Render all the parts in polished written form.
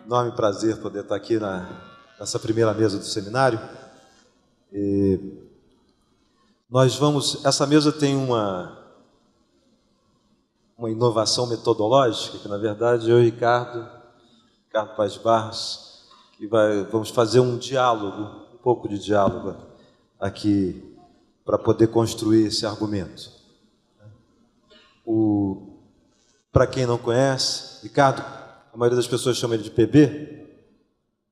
enorme prazer poder estar aqui nessa primeira mesa do seminário. Essa mesa tem uma inovação metodológica, que na verdade eu e Ricardo Paes Barros, vamos fazer um pouco de diálogo aqui para poder construir esse argumento. Para quem não conhece, Ricardo, a maioria das pessoas chama ele de PB,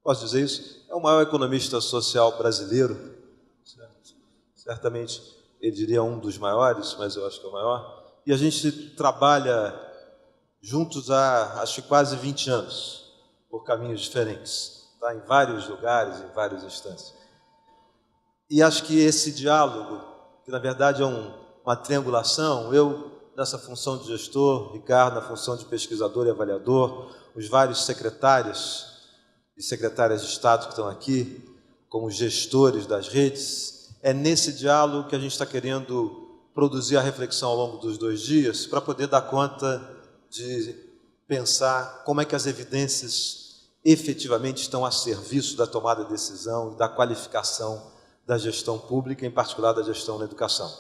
posso dizer isso? É o maior economista social brasileiro, certo? Certamente ele diria um dos maiores, mas eu acho que é o maior. E a gente trabalha juntos há, acho que quase 20 anos, por caminhos diferentes, tá? Em vários lugares, em várias instâncias. E acho que esse diálogo, que na verdade é uma triangulação, eu nessa função de gestor, Ricardo na função de pesquisador e avaliador, os vários secretários e secretárias de Estado que estão aqui, como gestores das redes, é nesse diálogo que a gente está querendo produzir a reflexão ao longo dos 2 dias, para poder dar conta de pensar como é que as evidências efetivamente estão a serviço da tomada de decisão e da qualificação da gestão pública, em particular da gestão na educação.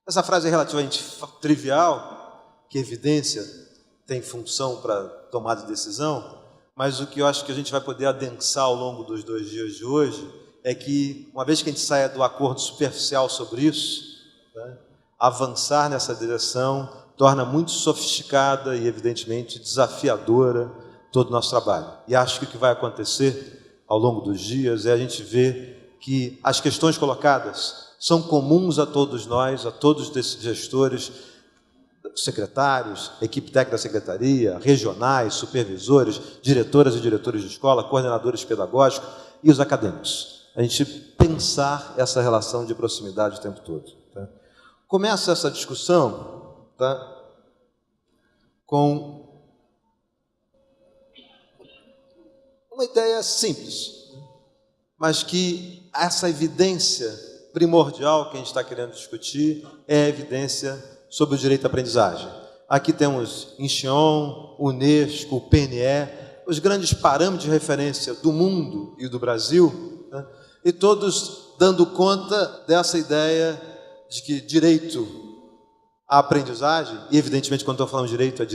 Essa frase é relativamente trivial, que evidência tem função para tomada de decisão, mas o que eu acho que a gente vai poder adensar ao longo dos 2 dias de hoje é que, uma vez que a gente saia do acordo superficial sobre isso, né, avançar nessa direção torna muito sofisticada e, evidentemente, desafiadora todo o nosso trabalho. E acho que o que vai acontecer ao longo dos dias é a gente ver que as questões colocadas são comuns a todos nós, a todos esses gestores, secretários, equipe técnica da secretaria, regionais, supervisores, diretoras e diretores de escola, coordenadores pedagógicos e os acadêmicos. A gente pensar essa relação de proximidade o tempo todo. Tá? Começa essa discussão, tá, com uma ideia simples, mas que essa evidência primordial que a gente está querendo discutir é a evidência sobre o direito à aprendizagem. Aqui temos INCHION, Unesco, o PNE, os grandes parâmetros de referência do mundo e do Brasil, né? E todos dando conta dessa ideia de que direito à aprendizagem, e evidentemente quando estou falando direito é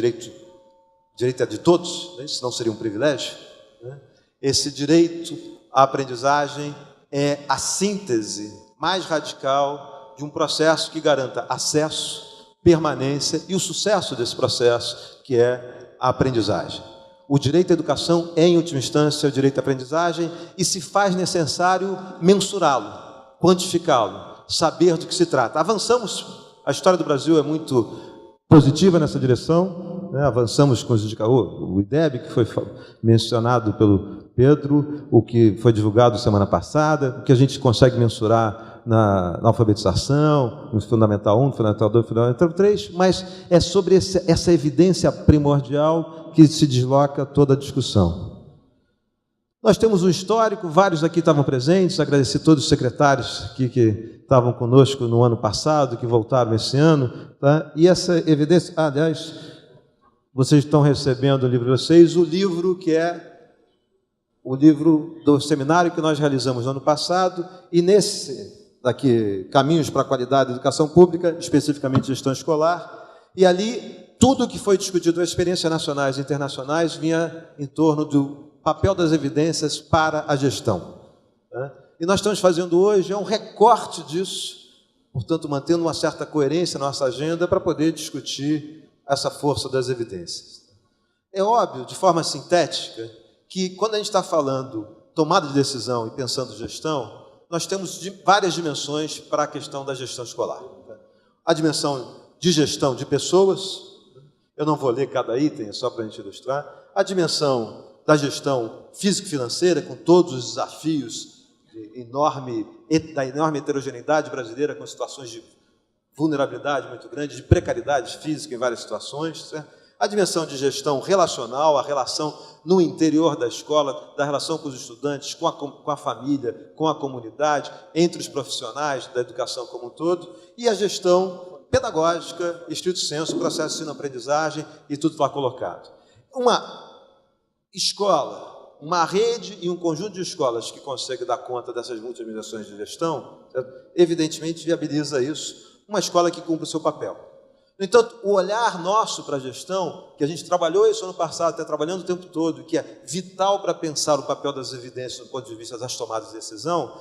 de todos, né? Senão seria um privilégio, né? Esse direito à aprendizagem é a síntese mais radical de um processo que garanta acesso, permanência e o sucesso desse processo, que é a aprendizagem. O direito à educação é, em última instância, o direito à aprendizagem e se faz necessário mensurá-lo, quantificá-lo, saber do que se trata. Avançamos, a história do Brasil é muito positiva nessa direção, né? Avançamos com os indicadores, o IDEB, que foi mencionado pelo Pedro, o que foi divulgado semana passada, o que a gente consegue mensurar na alfabetização, no Fundamental 1, no Fundamental 2, no Fundamental 3, mas é sobre essa evidência primordial que se desloca toda a discussão. Nós temos um histórico, vários aqui estavam presentes, agradecer a todos os secretários que estavam conosco no ano passado, que voltaram esse ano, tá? E essa evidência, aliás, vocês estão recebendo o livro de vocês, o livro que é o livro do seminário que nós realizamos no ano passado, e nesse daqui, Caminhos para a Qualidade da Educação Pública, especificamente gestão escolar, e ali tudo o que foi discutido, as experiências nacionais e internacionais, vinha em torno do papel das evidências para a gestão, né? E nós estamos fazendo hoje um recorte disso, portanto, mantendo uma certa coerência na nossa agenda para poder discutir essa força das evidências. É óbvio, de forma sintética, que quando a gente está falando tomada de decisão e pensando gestão, nós temos várias dimensões para a questão da gestão escolar. A dimensão de gestão de pessoas, eu não vou ler cada item, é só para a gente ilustrar. A dimensão da gestão físico-financeira, com todos os desafios da enorme heterogeneidade brasileira, com situações de vulnerabilidade muito grande, de precariedade física em várias situações, certo? A dimensão de gestão relacional, a relação no interior da escola, da relação com os estudantes, com a família, com a comunidade, entre os profissionais da educação como um todo, e a gestão pedagógica, estrito senso, processo de ensino-aprendizagem e tudo lá colocado. Uma escola uma rede e um conjunto de escolas que consegue dar conta dessas multimediações de gestão, certo? Evidentemente viabiliza isso, uma escola que cumpre o seu papel. No entanto, o olhar nosso para a gestão, que a gente trabalhou isso ano passado, está trabalhando o tempo todo, que é vital para pensar o papel das evidências do ponto de vista das tomadas de decisão,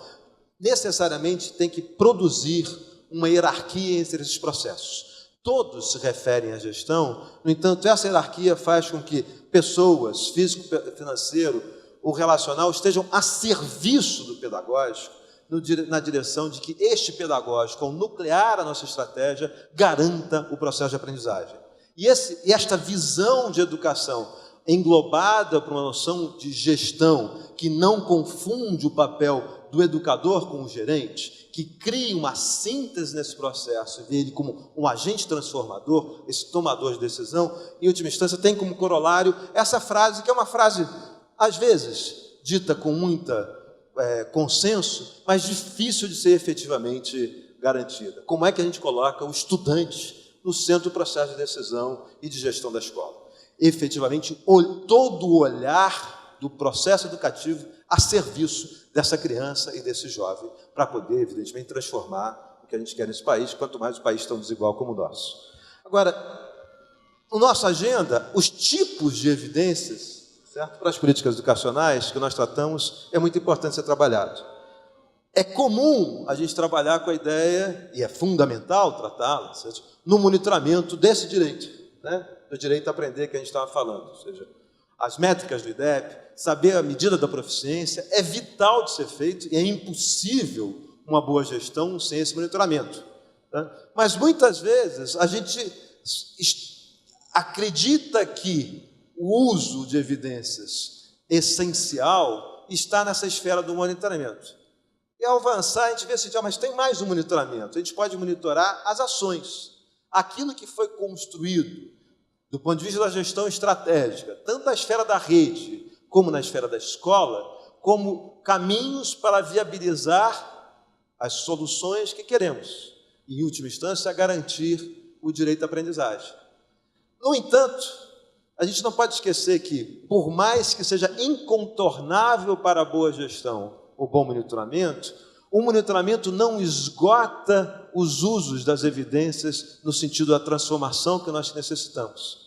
necessariamente tem que produzir uma hierarquia entre esses processos. Todos se referem à gestão, no entanto, essa hierarquia faz com que pessoas, físico, financeiro, o relacional, estejam a serviço do pedagógico, na direção de que este pedagógico, ao nuclear a nossa estratégia, garanta o processo de aprendizagem. E esta visão de educação, englobada por uma noção de gestão, que não confunde o papel do educador com o gerente, que cria uma síntese nesse processo e vê ele como um agente transformador, esse tomador de decisão, em última instância, tem como corolário essa frase, que é uma frase, às vezes, dita com muita consenso, mas difícil de ser efetivamente garantida. Como é que a gente coloca o estudante no centro do processo de decisão e de gestão da escola? Efetivamente, todo o olhar do processo educativo a serviço dessa criança e desse jovem, para poder, evidentemente, transformar o que a gente quer nesse país, quanto mais o país tão desigual como o nosso. Agora, na nossa agenda, os tipos de evidências, certo? Para as políticas educacionais que nós tratamos, é muito importante ser trabalhado. É comum a gente trabalhar com a ideia, e é fundamental tratá-la, no monitoramento desse direito, né? Do direito a aprender que a gente estava falando, ou seja, as métricas do IDEP, saber a medida da proficiência, é vital de ser feito e é impossível uma boa gestão sem esse monitoramento. Tá? Mas muitas vezes a gente acredita que o uso de evidências essencial está nessa esfera do monitoramento. E ao avançar, a gente vê assim, mas tem mais um monitoramento. A gente pode monitorar as ações. Aquilo que foi construído do ponto de vista da gestão estratégica, tanto na esfera da rede, como na esfera da escola, como caminhos para viabilizar as soluções que queremos. E, em última instância, garantir o direito à aprendizagem. No entanto, a gente não pode esquecer que, por mais que seja incontornável para a boa gestão o bom monitoramento, o monitoramento não esgota os usos das evidências no sentido da transformação que nós necessitamos.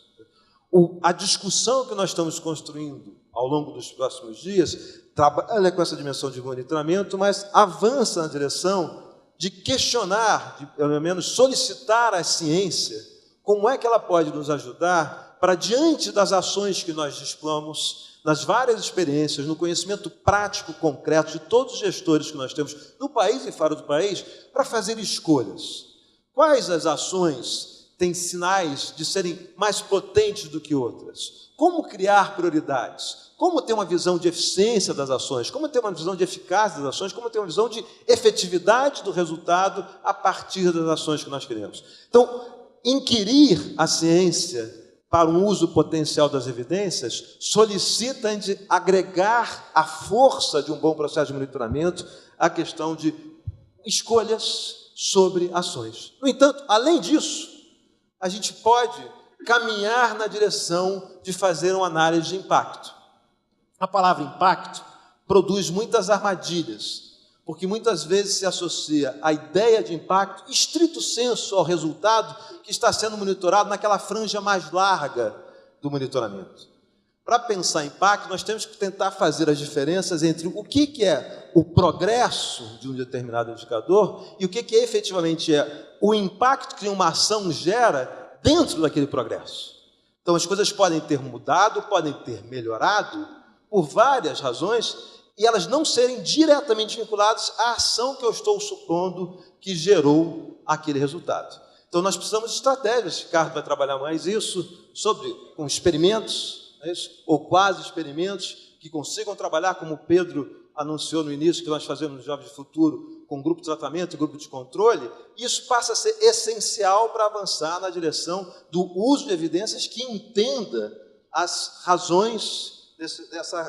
A discussão que nós estamos construindo ao longo dos próximos dias trabalha com essa dimensão de monitoramento, mas avança na direção de questionar, de pelo menos solicitar à ciência como é que ela pode nos ajudar para, diante das ações que nós dispomos, nas várias experiências, no conhecimento prático, concreto de todos os gestores que nós temos no país e fora do país, para fazer escolhas. Quais as ações têm sinais de serem mais potentes do que outras? Como criar prioridades? Como ter uma visão de eficiência das ações? Como ter uma visão de eficácia das ações? Como ter uma visão de efetividade do resultado a partir das ações que nós queremos? Então, inquirir a ciência para um uso potencial das evidências, solicita de agregar a força de um bom processo de monitoramento à questão de escolhas sobre ações. No entanto, além disso, a gente pode caminhar na direção de fazer uma análise de impacto. A palavra impacto produz muitas armadilhas, porque muitas vezes se associa a ideia de impacto, estrito senso, ao resultado que está sendo monitorado naquela franja mais larga do monitoramento. Para pensar em impacto, nós temos que tentar fazer as diferenças entre o que é o progresso de um determinado indicador e o que efetivamente é o impacto que uma ação gera dentro daquele progresso. Então, as coisas podem ter mudado, podem ter melhorado por várias razões, e elas não serem diretamente vinculadas à ação que eu estou supondo que gerou aquele resultado. Então, nós precisamos de estratégias. Ricardo vai trabalhar mais isso, com experimentos, ou quase experimentos, que consigam trabalhar, como o Pedro anunciou no início, que nós fazemos no Jovens do Futuro, com grupo de tratamento e grupo de controle. Isso passa a ser essencial para avançar na direção do uso de evidências que entenda as razões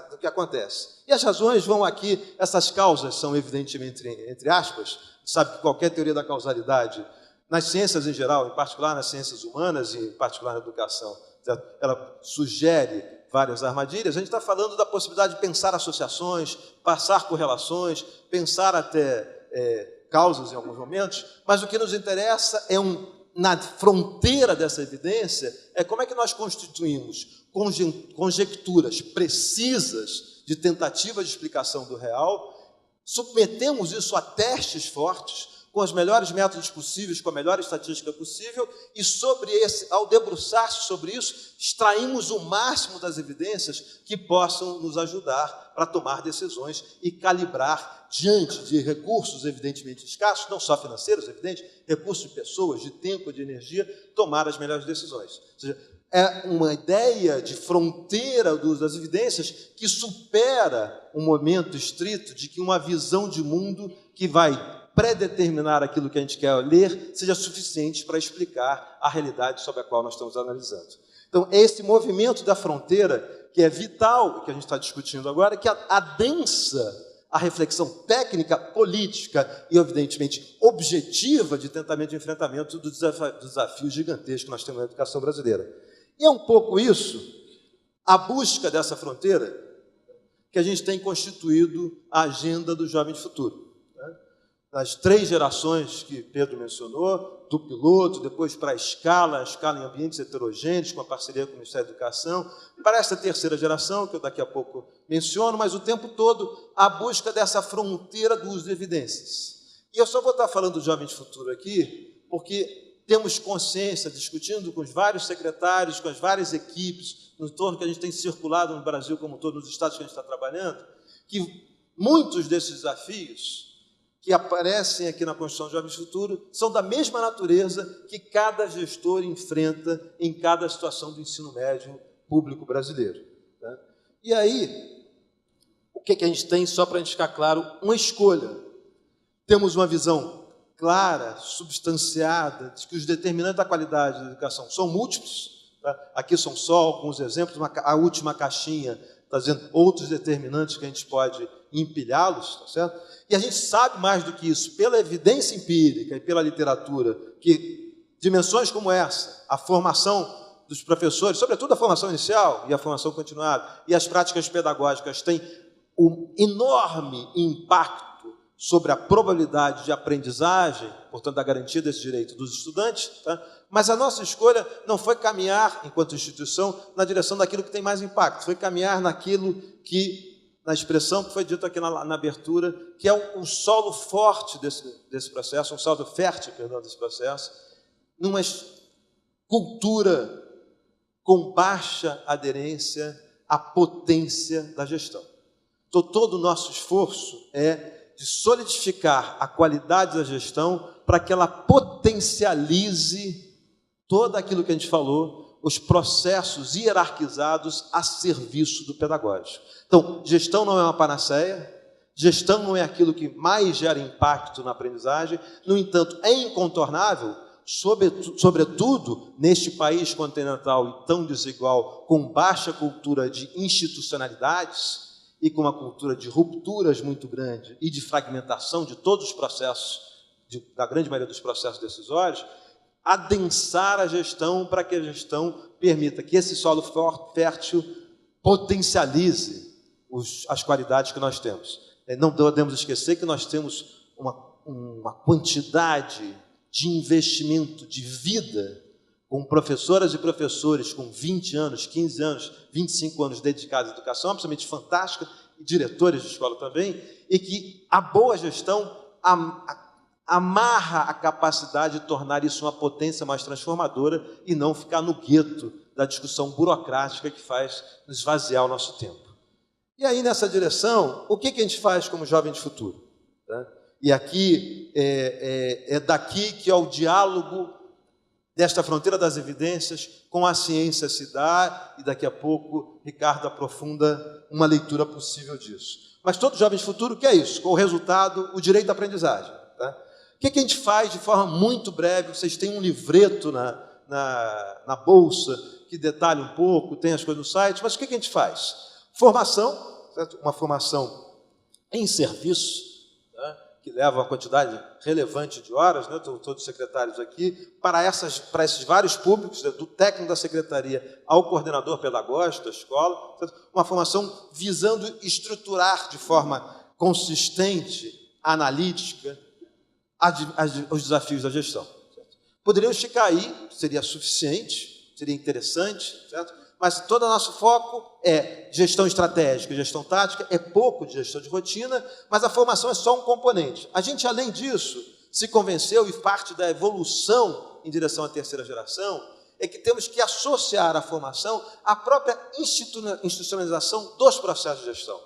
do que acontece. E as razões vão aqui, essas causas são evidentemente entre aspas, sabe que qualquer teoria da causalidade, nas ciências em geral, em particular nas ciências humanas e em particular na educação, ela sugere várias armadilhas, a gente está falando da possibilidade de pensar associações, passar correlações, pensar até causas em alguns momentos, mas o que nos interessa é na fronteira dessa evidência, é como é que nós constituímos conjecturas precisas de tentativa de explicação do real, submetemos isso a testes fortes, com os melhores métodos possíveis, com a melhor estatística possível, e ao debruçar-se sobre isso, extraímos o máximo das evidências que possam nos ajudar para tomar decisões e calibrar, diante de recursos evidentemente escassos, não só financeiros, evidente, recursos de pessoas, de tempo, de energia, tomar as melhores decisões. Ou seja, é uma ideia de fronteira do uso das evidências que supera o momento estrito de que uma visão de mundo que vai predeterminar aquilo que a gente quer ler seja suficiente para explicar a realidade sobre a qual nós estamos analisando. Então, é esse movimento da fronteira que é vital, que a gente está discutindo agora, que adensa a reflexão técnica, política e, evidentemente, objetiva de tentamento de enfrentamento do desafio gigantesco que nós temos na educação brasileira. E é um pouco isso, a busca dessa fronteira, que a gente tem constituído a agenda do Jovem de Futuro. Das 3 gerações que Pedro mencionou, do piloto, depois para a escala em ambientes heterogêneos, com a parceria com o Ministério da Educação, para essa 3ª geração, que eu daqui a pouco menciono, mas o tempo todo a busca dessa fronteira do uso de evidências. E eu só vou estar falando do Jovem de Futuro aqui, porque temos consciência, discutindo com os vários secretários, com as várias equipes, no entorno que a gente tem circulado no Brasil como um todo, nos estados que a gente está trabalhando, que muitos desses desafios que aparecem aqui na Construção do Jovem Futuro são da mesma natureza que cada gestor enfrenta em cada situação do ensino médio público brasileiro. Tá? E aí, o que a gente tem, só para a gente ficar claro, uma escolha. Temos uma visão clara, substanciada, de que os determinantes da qualidade da educação são múltiplos. Tá? Aqui são só alguns exemplos, a última caixinha está dizendo outros determinantes que a gente pode empilhá-los, tá certo? E a gente sabe mais do que isso, pela evidência empírica e pela literatura, que dimensões como essa, a formação dos professores, sobretudo a formação inicial e a formação continuada, e as práticas pedagógicas têm um enorme impacto sobre a probabilidade de aprendizagem, portanto, da garantia desse direito dos estudantes, tá? Mas a nossa escolha não foi caminhar, enquanto instituição, na direção daquilo que tem mais impacto, foi caminhar naquilo que, na expressão que foi dita aqui na abertura, que é um solo forte desse processo, um solo fértil, perdão, desse processo, numa cultura com baixa aderência à potência da gestão. Então, todo o nosso esforço é de solidificar a qualidade da gestão para que ela potencialize todo aquilo que a gente falou, os processos hierarquizados a serviço do pedagógico. Então, gestão não é uma panaceia, gestão não é aquilo que mais gera impacto na aprendizagem, no entanto, é incontornável, sobretudo neste país continental e tão desigual, com baixa cultura de institucionalidades e com uma cultura de rupturas muito grande e de fragmentação de todos os processos, da grande maioria dos processos decisórios, adensar a gestão para que a gestão permita que esse solo fértil potencialize as qualidades que nós temos. Não podemos esquecer que nós temos uma quantidade de investimento de vida com professoras e professores com 20 anos, 15 anos, 25 anos dedicados à educação, absolutamente fantástica, e diretores de escola também, e que a boa gestão amarra a capacidade de tornar isso uma potência mais transformadora e não ficar no gueto da discussão burocrática que faz nos esvaziar o nosso tempo. E aí, nessa direção, o que a gente faz como Jovem de Futuro? Tá? E aqui é daqui que é o diálogo desta fronteira das evidências com a ciência se dá, e daqui a pouco Ricardo aprofunda uma leitura possível disso. Mas todo Jovem de Futuro quer isso, com o resultado, o direito à aprendizagem. Tá? O que a gente faz de forma muito breve? Vocês têm um livreto na bolsa que detalha um pouco, tem as coisas no site, mas o que a gente faz? Formação, certo? Uma formação em serviço, tá? que leva uma quantidade relevante de horas, né, todos os secretários aqui, para esses vários públicos, do técnico da secretaria ao coordenador pedagógico da escola, uma formação visando estruturar de forma consistente, analítica, os desafios da gestão. Poderiam esticar aí, seria suficiente, seria interessante, certo? Mas todo o nosso foco é gestão estratégica, gestão tática, é pouco de gestão de rotina, mas a formação é só um componente. A gente, além disso, se convenceu, e parte da evolução em direção à terceira geração, é que temos que associar a formação à própria institucionalização dos processos de gestão.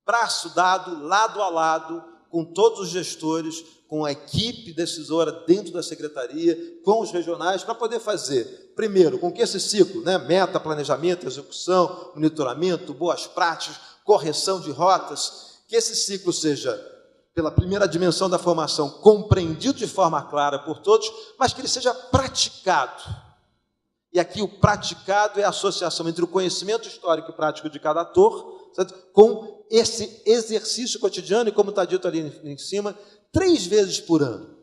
Braço dado, lado a lado, com todos os gestores, com a equipe decisora dentro da secretaria, com os regionais, para poder fazer, primeiro, com que esse ciclo, né, meta, planejamento, execução, monitoramento, boas práticas, correção de rotas, que esse ciclo seja, pela primeira dimensão da formação, compreendido de forma clara por todos, mas que ele seja praticado. E aqui o praticado é a associação entre o conhecimento histórico e prático de cada ator, certo? Com esse exercício cotidiano, e como está dito ali em cima, 3 vezes por ano.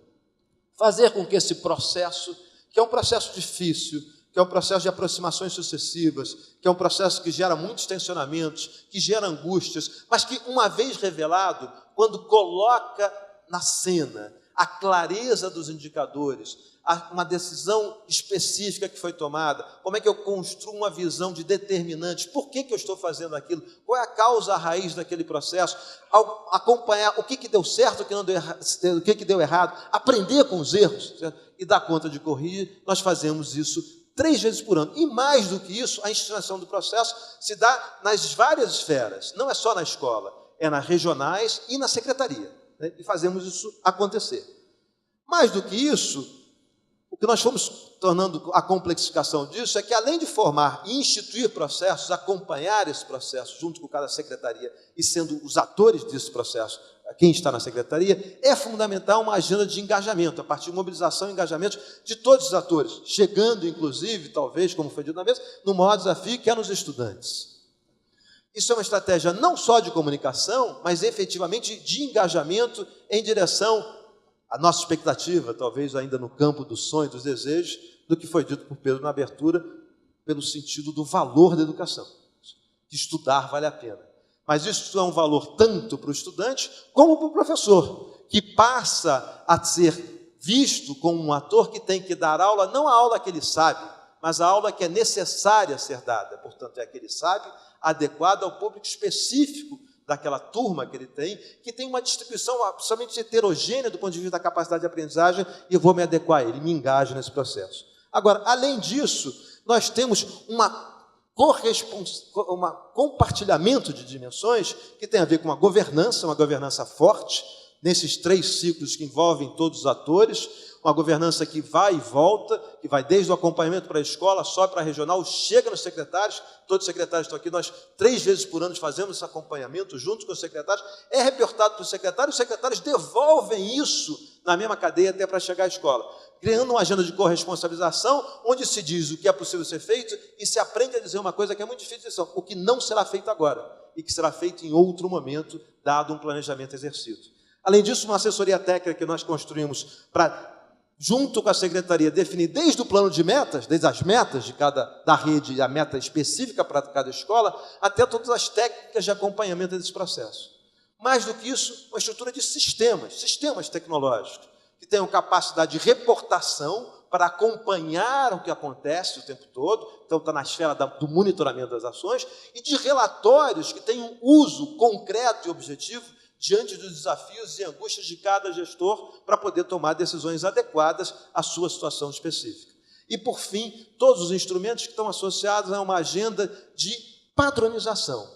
Fazer com que esse processo, que é um processo difícil, que é um processo de aproximações sucessivas, que é um processo que gera muitos tensionamentos, que gera angústias, mas que, uma vez revelado, quando coloca na cena a clareza dos indicadores, uma decisão específica que foi tomada, como é que eu construo uma visão de determinantes, por que eu estou fazendo aquilo, qual é a causa, a raiz daquele processo, ao acompanhar o que deu certo, o que deu errado, aprender com os erros, certo? E dar conta de corrigir, nós fazemos isso 3 vezes por ano. E mais do que isso, a instituição do processo se dá nas várias esferas, não é só na escola, é nas regionais e na secretaria, né? E fazemos isso acontecer. Mais do que isso, o que nós fomos tornando a complexificação disso é que, além de formar e instituir processos, acompanhar esse processo junto com cada secretaria e sendo os atores desse processo, quem está na secretaria, é fundamental uma agenda de engajamento, a partir de mobilização e engajamento de todos os atores, chegando, inclusive, talvez, como foi dito na mesa, no maior desafio, que é nos estudantes. Isso é uma estratégia não só de comunicação, mas efetivamente de engajamento em direção a nossa expectativa, talvez ainda no campo do sonho, dos desejos, do que foi dito por Pedro na abertura, pelo sentido do valor da educação. De estudar vale a pena. Mas isso é um valor tanto para o estudante como para o professor, que passa a ser visto como um ator que tem que dar aula, não a aula que ele sabe, mas a aula que é necessária ser dada. Portanto, é a que ele sabe, adequada ao público específico daquela turma que ele tem uma distribuição absolutamente heterogênea do ponto de vista da capacidade de aprendizagem, e eu vou me adequar a ele, me engajo nesse processo. Agora, além disso, nós temos um compartilhamento de dimensões que tem a ver com uma governança forte, nesses 3 ciclos que envolvem todos os atores, uma governança que vai e volta, que vai desde o acompanhamento para a escola, sobe para a regional, chega nos secretários, todos os secretários estão aqui, nós 3 vezes por ano fazemos esse acompanhamento junto com os secretários, é reportado para os secretários devolvem isso na mesma cadeia até para chegar à escola, criando uma agenda de corresponsabilização, onde se diz o que é possível ser feito e se aprende a dizer uma coisa que é muito difícil de dizer, o que não será feito agora, e que será feito em outro momento, dado um planejamento exercido. Além disso, uma assessoria técnica que nós construímos para, junto com a secretaria, definir desde o plano de metas, desde as metas da rede, a meta específica para cada escola, até todas as técnicas de acompanhamento desse processo. Mais do que isso, uma estrutura de sistemas tecnológicos, que tenham capacidade de reportação para acompanhar o que acontece o tempo todo, então está na esfera do monitoramento das ações, e de relatórios que tenham uso concreto e objetivo diante dos desafios e angústias de cada gestor para poder tomar decisões adequadas à sua situação específica. E, por fim, todos os instrumentos que estão associados a uma agenda de padronização,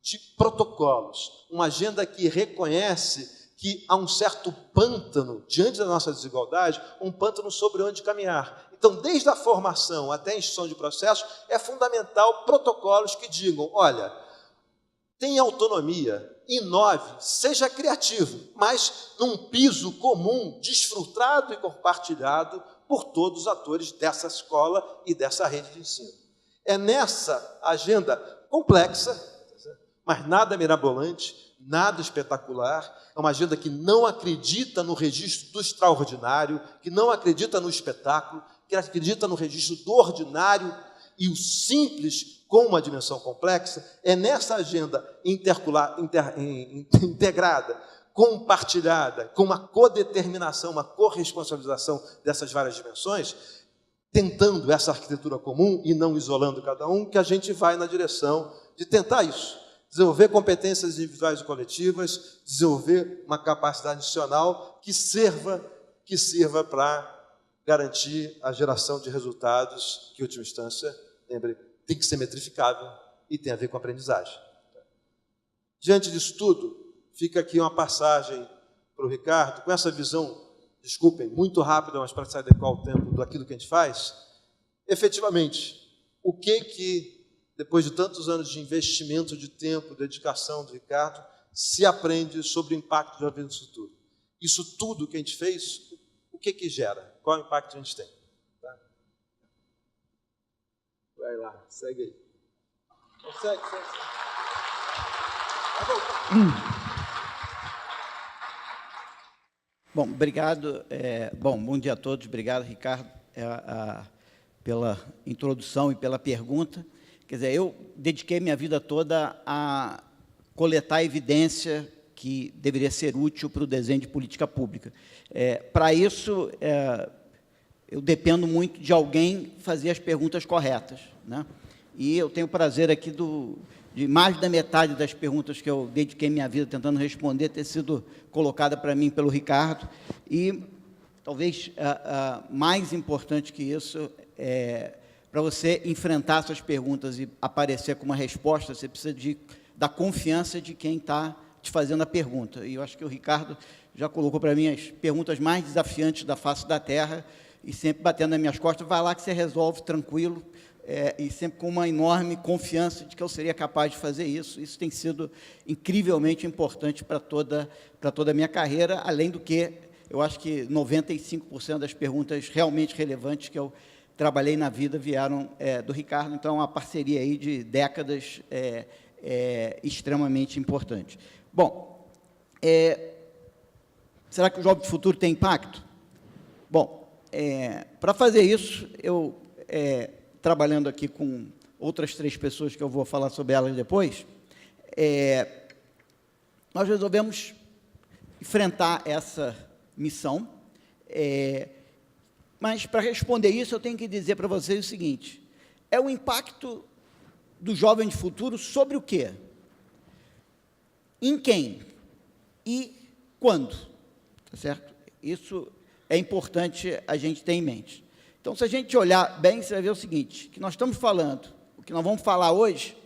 de protocolos, uma agenda que reconhece que há um certo pântano, diante da nossa desigualdade, um pântano sobre onde caminhar. Então, desde a formação até a instituição de processos, é fundamental protocolos que digam, olha, tenha autonomia, inove, seja criativo, mas num piso comum, desfrutado e compartilhado por todos os atores dessa escola e dessa rede de ensino. É nessa agenda complexa, mas nada mirabolante, nada espetacular. É uma agenda que não acredita no registro do extraordinário, que não acredita no espetáculo, que acredita no registro do ordinário e o simples com uma dimensão complexa. É nessa agenda integrada, compartilhada, com uma codeterminação, uma corresponsabilização dessas várias dimensões, tentando essa arquitetura comum e não isolando cada um, que a gente vai na direção de tentar isso. Desenvolver competências individuais e coletivas, desenvolver uma capacidade institucional que sirva para garantir a geração de resultados que, em última instância, lembre, tem que ser metrificável e tem a ver com a aprendizagem. Diante disso tudo, fica aqui uma passagem para o Ricardo, com essa visão, desculpem, muito rápida, mas para se adequar ao tempo daquilo que a gente faz. Efetivamente, o que depois de tantos anos de investimento de tempo, dedicação do Ricardo, se aprende sobre o impacto da vida no futuro? Isso tudo que a gente fez, o que gera? Qual é o impacto que a gente tem? Tá? Vai lá, segue aí. Segue. Bom, obrigado. Bom dia a todos. Obrigado, Ricardo, pela introdução e pela pergunta. Quer dizer, eu dediquei minha vida toda a coletar evidência que deveria ser útil para o desenho de política pública. Para isso, eu dependo muito de alguém fazer as perguntas corretas, né? E eu tenho o prazer aqui de mais da metade das perguntas que eu dediquei minha vida tentando responder ter sido colocada para mim pelo Ricardo. E talvez mais importante que isso, para você enfrentar essas perguntas e aparecer com uma resposta, você precisa da confiança de quem está te fazendo a pergunta. E eu acho que o Ricardo já colocou para mim as perguntas mais desafiantes da face da Terra e sempre batendo nas minhas costas, vai lá que você resolve tranquilo, e sempre com uma enorme confiança de que eu seria capaz de fazer isso. Isso tem sido incrivelmente importante para toda a minha carreira, além do que eu acho que 95% das perguntas realmente relevantes que eu trabalhei na vida vieram do Ricardo. Então, uma parceria aí de décadas extremamente importante. Bom, será que o Jovem do Futuro tem impacto? Bom, para fazer isso, eu, trabalhando aqui com outras 3 pessoas que eu vou falar sobre elas depois, nós resolvemos enfrentar essa missão, mas, para responder isso, eu tenho que dizer para vocês o seguinte: é o impacto do Jovem de Futuro sobre o quê? Em quem? E quando? Tá certo? Isso é importante a gente ter em mente. Então, se a gente olhar bem, você vai ver o seguinte, que nós estamos falando, o que nós vamos falar hoje,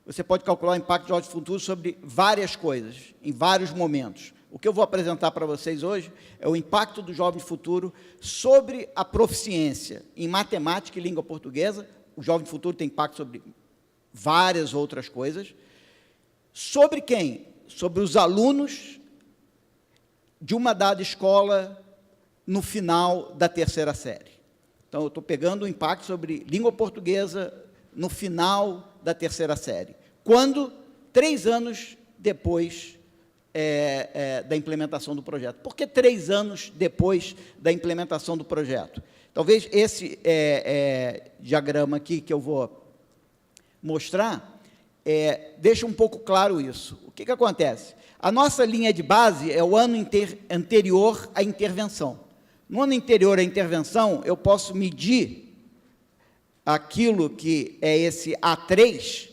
você pode calcular o impacto do Jovem de Futuro sobre várias coisas, em vários momentos. O que eu vou apresentar para vocês hoje é o impacto do Jovem Futuro sobre a proficiência em matemática e língua portuguesa. O Jovem Futuro tem impacto sobre várias outras coisas. Sobre quem? Sobre os alunos de uma dada escola no final da 3ª série. Então, eu estou pegando o impacto sobre língua portuguesa no final da 3ª série. Quando? 3 anos depois da implementação do projeto. Por que 3 anos depois da implementação do projeto? Talvez esse diagrama aqui que eu vou mostrar deixa um pouco claro isso. O que acontece? A nossa linha de base é o ano anterior à intervenção. No ano anterior à intervenção, eu posso medir aquilo que é esse A3,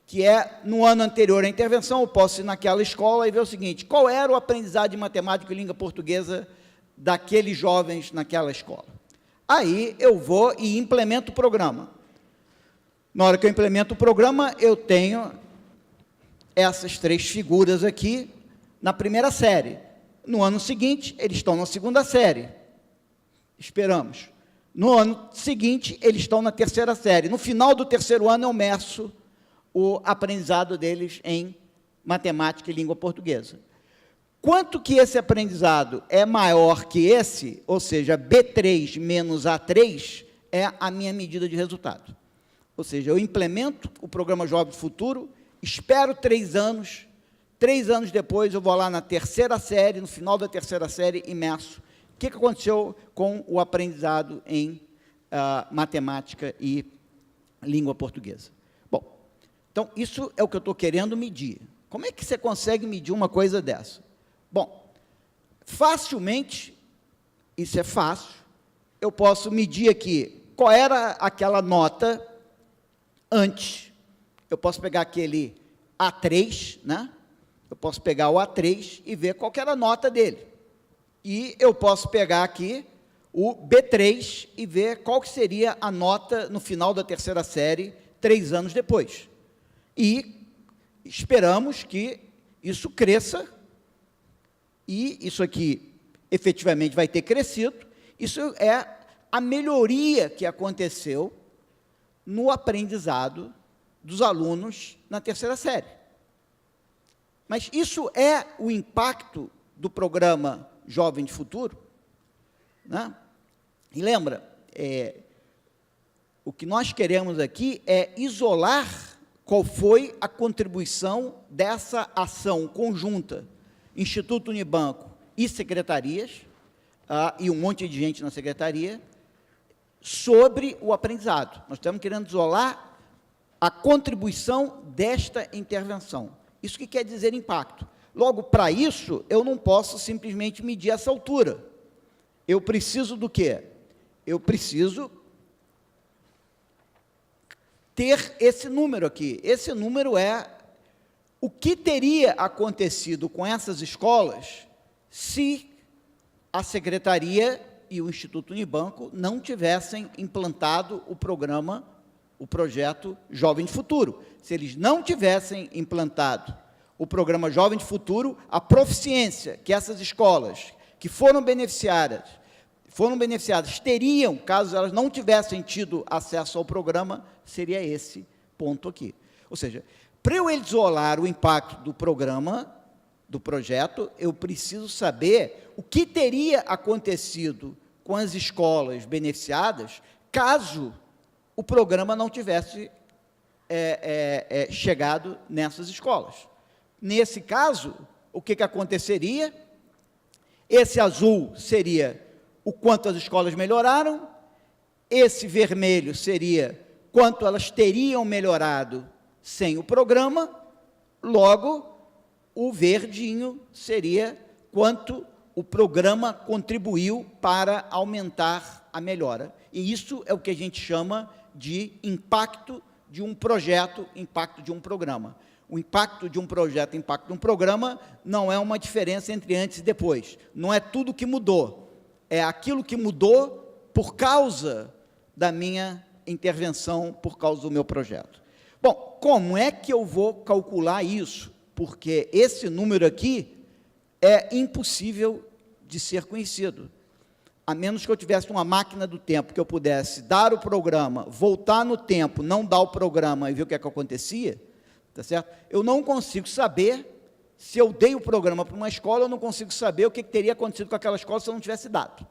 que é, no ano anterior à intervenção, eu posso ir naquela escola e ver o seguinte: qual era o aprendizado de matemática e língua portuguesa daqueles jovens naquela escola? Aí eu vou e implemento o programa. Na hora que eu implemento o programa, eu tenho essas 3 figuras aqui na 1ª série. No ano seguinte, eles estão na 2ª série. Esperamos. No ano seguinte, eles estão na 3ª série. No final do 3º ano, eu meço o aprendizado deles em matemática e língua portuguesa. Quanto que esse aprendizado é maior que esse, ou seja, B3 menos A3, é a minha medida de resultado. Ou seja, eu implemento o programa Jovem do Futuro espero 3 anos, 3 anos depois eu vou lá na terceira série, no final da terceira série, imerso. O que aconteceu com o aprendizado em matemática e língua portuguesa? Bom, então, isso é o que eu estou querendo medir. Como é que você consegue medir uma coisa dessa? Bom, facilmente, isso é fácil, eu posso medir aqui qual era aquela nota antes. Eu posso pegar aquele A3, né? Eu posso pegar o A3 e ver qual que era a nota dele. E eu posso pegar aqui o B3 e ver qual que seria a nota no final da terceira série, 3 anos depois. E esperamos que isso cresça, e isso aqui efetivamente vai ter crescido. Isso é a melhoria que aconteceu no aprendizado dos alunos na terceira série. Mas isso é o impacto do programa Jovem de Futuro, né? E lembra, o que nós queremos aqui é isolar qual foi a contribuição dessa ação conjunta, Instituto Unibanco e secretarias, e um monte de gente na secretaria, sobre o aprendizado. Nós estamos querendo isolar a contribuição desta intervenção. Isso que quer dizer impacto. Logo, para isso, eu não posso simplesmente medir essa altura. Eu preciso do quê? Eu preciso ter esse número aqui. Esse número é o que teria acontecido com essas escolas se a secretaria e o Instituto Unibanco não tivessem implantado o programa, o projeto Jovem de Futuro. Se eles não tivessem implantado o programa Jovem de Futuro, a proficiência que essas escolas que foram beneficiadas teriam, caso elas não tivessem tido acesso ao programa, seria esse ponto aqui. Ou seja, para eu isolar o impacto do programa, do projeto, eu preciso saber o que teria acontecido com as escolas beneficiadas, caso o programa não tivesse chegado nessas escolas. Nesse caso, o que aconteceria? Esse azul seria o quanto as escolas melhoraram, esse vermelho seria quanto elas teriam melhorado sem o programa, logo, o verdinho seria quanto o programa contribuiu para aumentar a melhora. E isso é o que a gente chama de impacto de um projeto, impacto de um programa. O impacto de um projeto, impacto de um programa, não é uma diferença entre antes e depois. Não é tudo que mudou. É aquilo que mudou por causa da minha intervenção, por causa do meu projeto. Bom, como é que eu vou calcular isso? Porque esse número aqui é impossível de ser conhecido. A menos que eu tivesse uma máquina do tempo que eu pudesse dar o programa, voltar no tempo, não dar o programa e ver o que é que acontecia, tá certo? Eu não consigo saber, se eu dei o programa para uma escola, eu não consigo saber o que teria acontecido com aquela escola se eu não tivesse dado,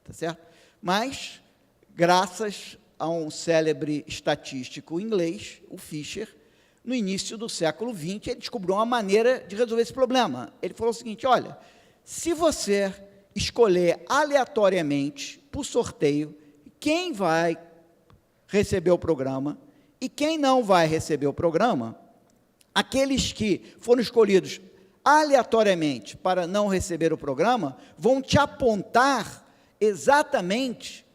tá certo? Mas, graças a um célebre estatístico inglês, o Fisher, no início do século XX, ele descobriu uma maneira de resolver esse problema. Ele falou o seguinte: olha, se você escolher aleatoriamente, por sorteio, quem vai receber o programa e quem não vai receber o programa, aqueles que foram escolhidos aleatoriamente para não receber o programa, vão te apontar exatamente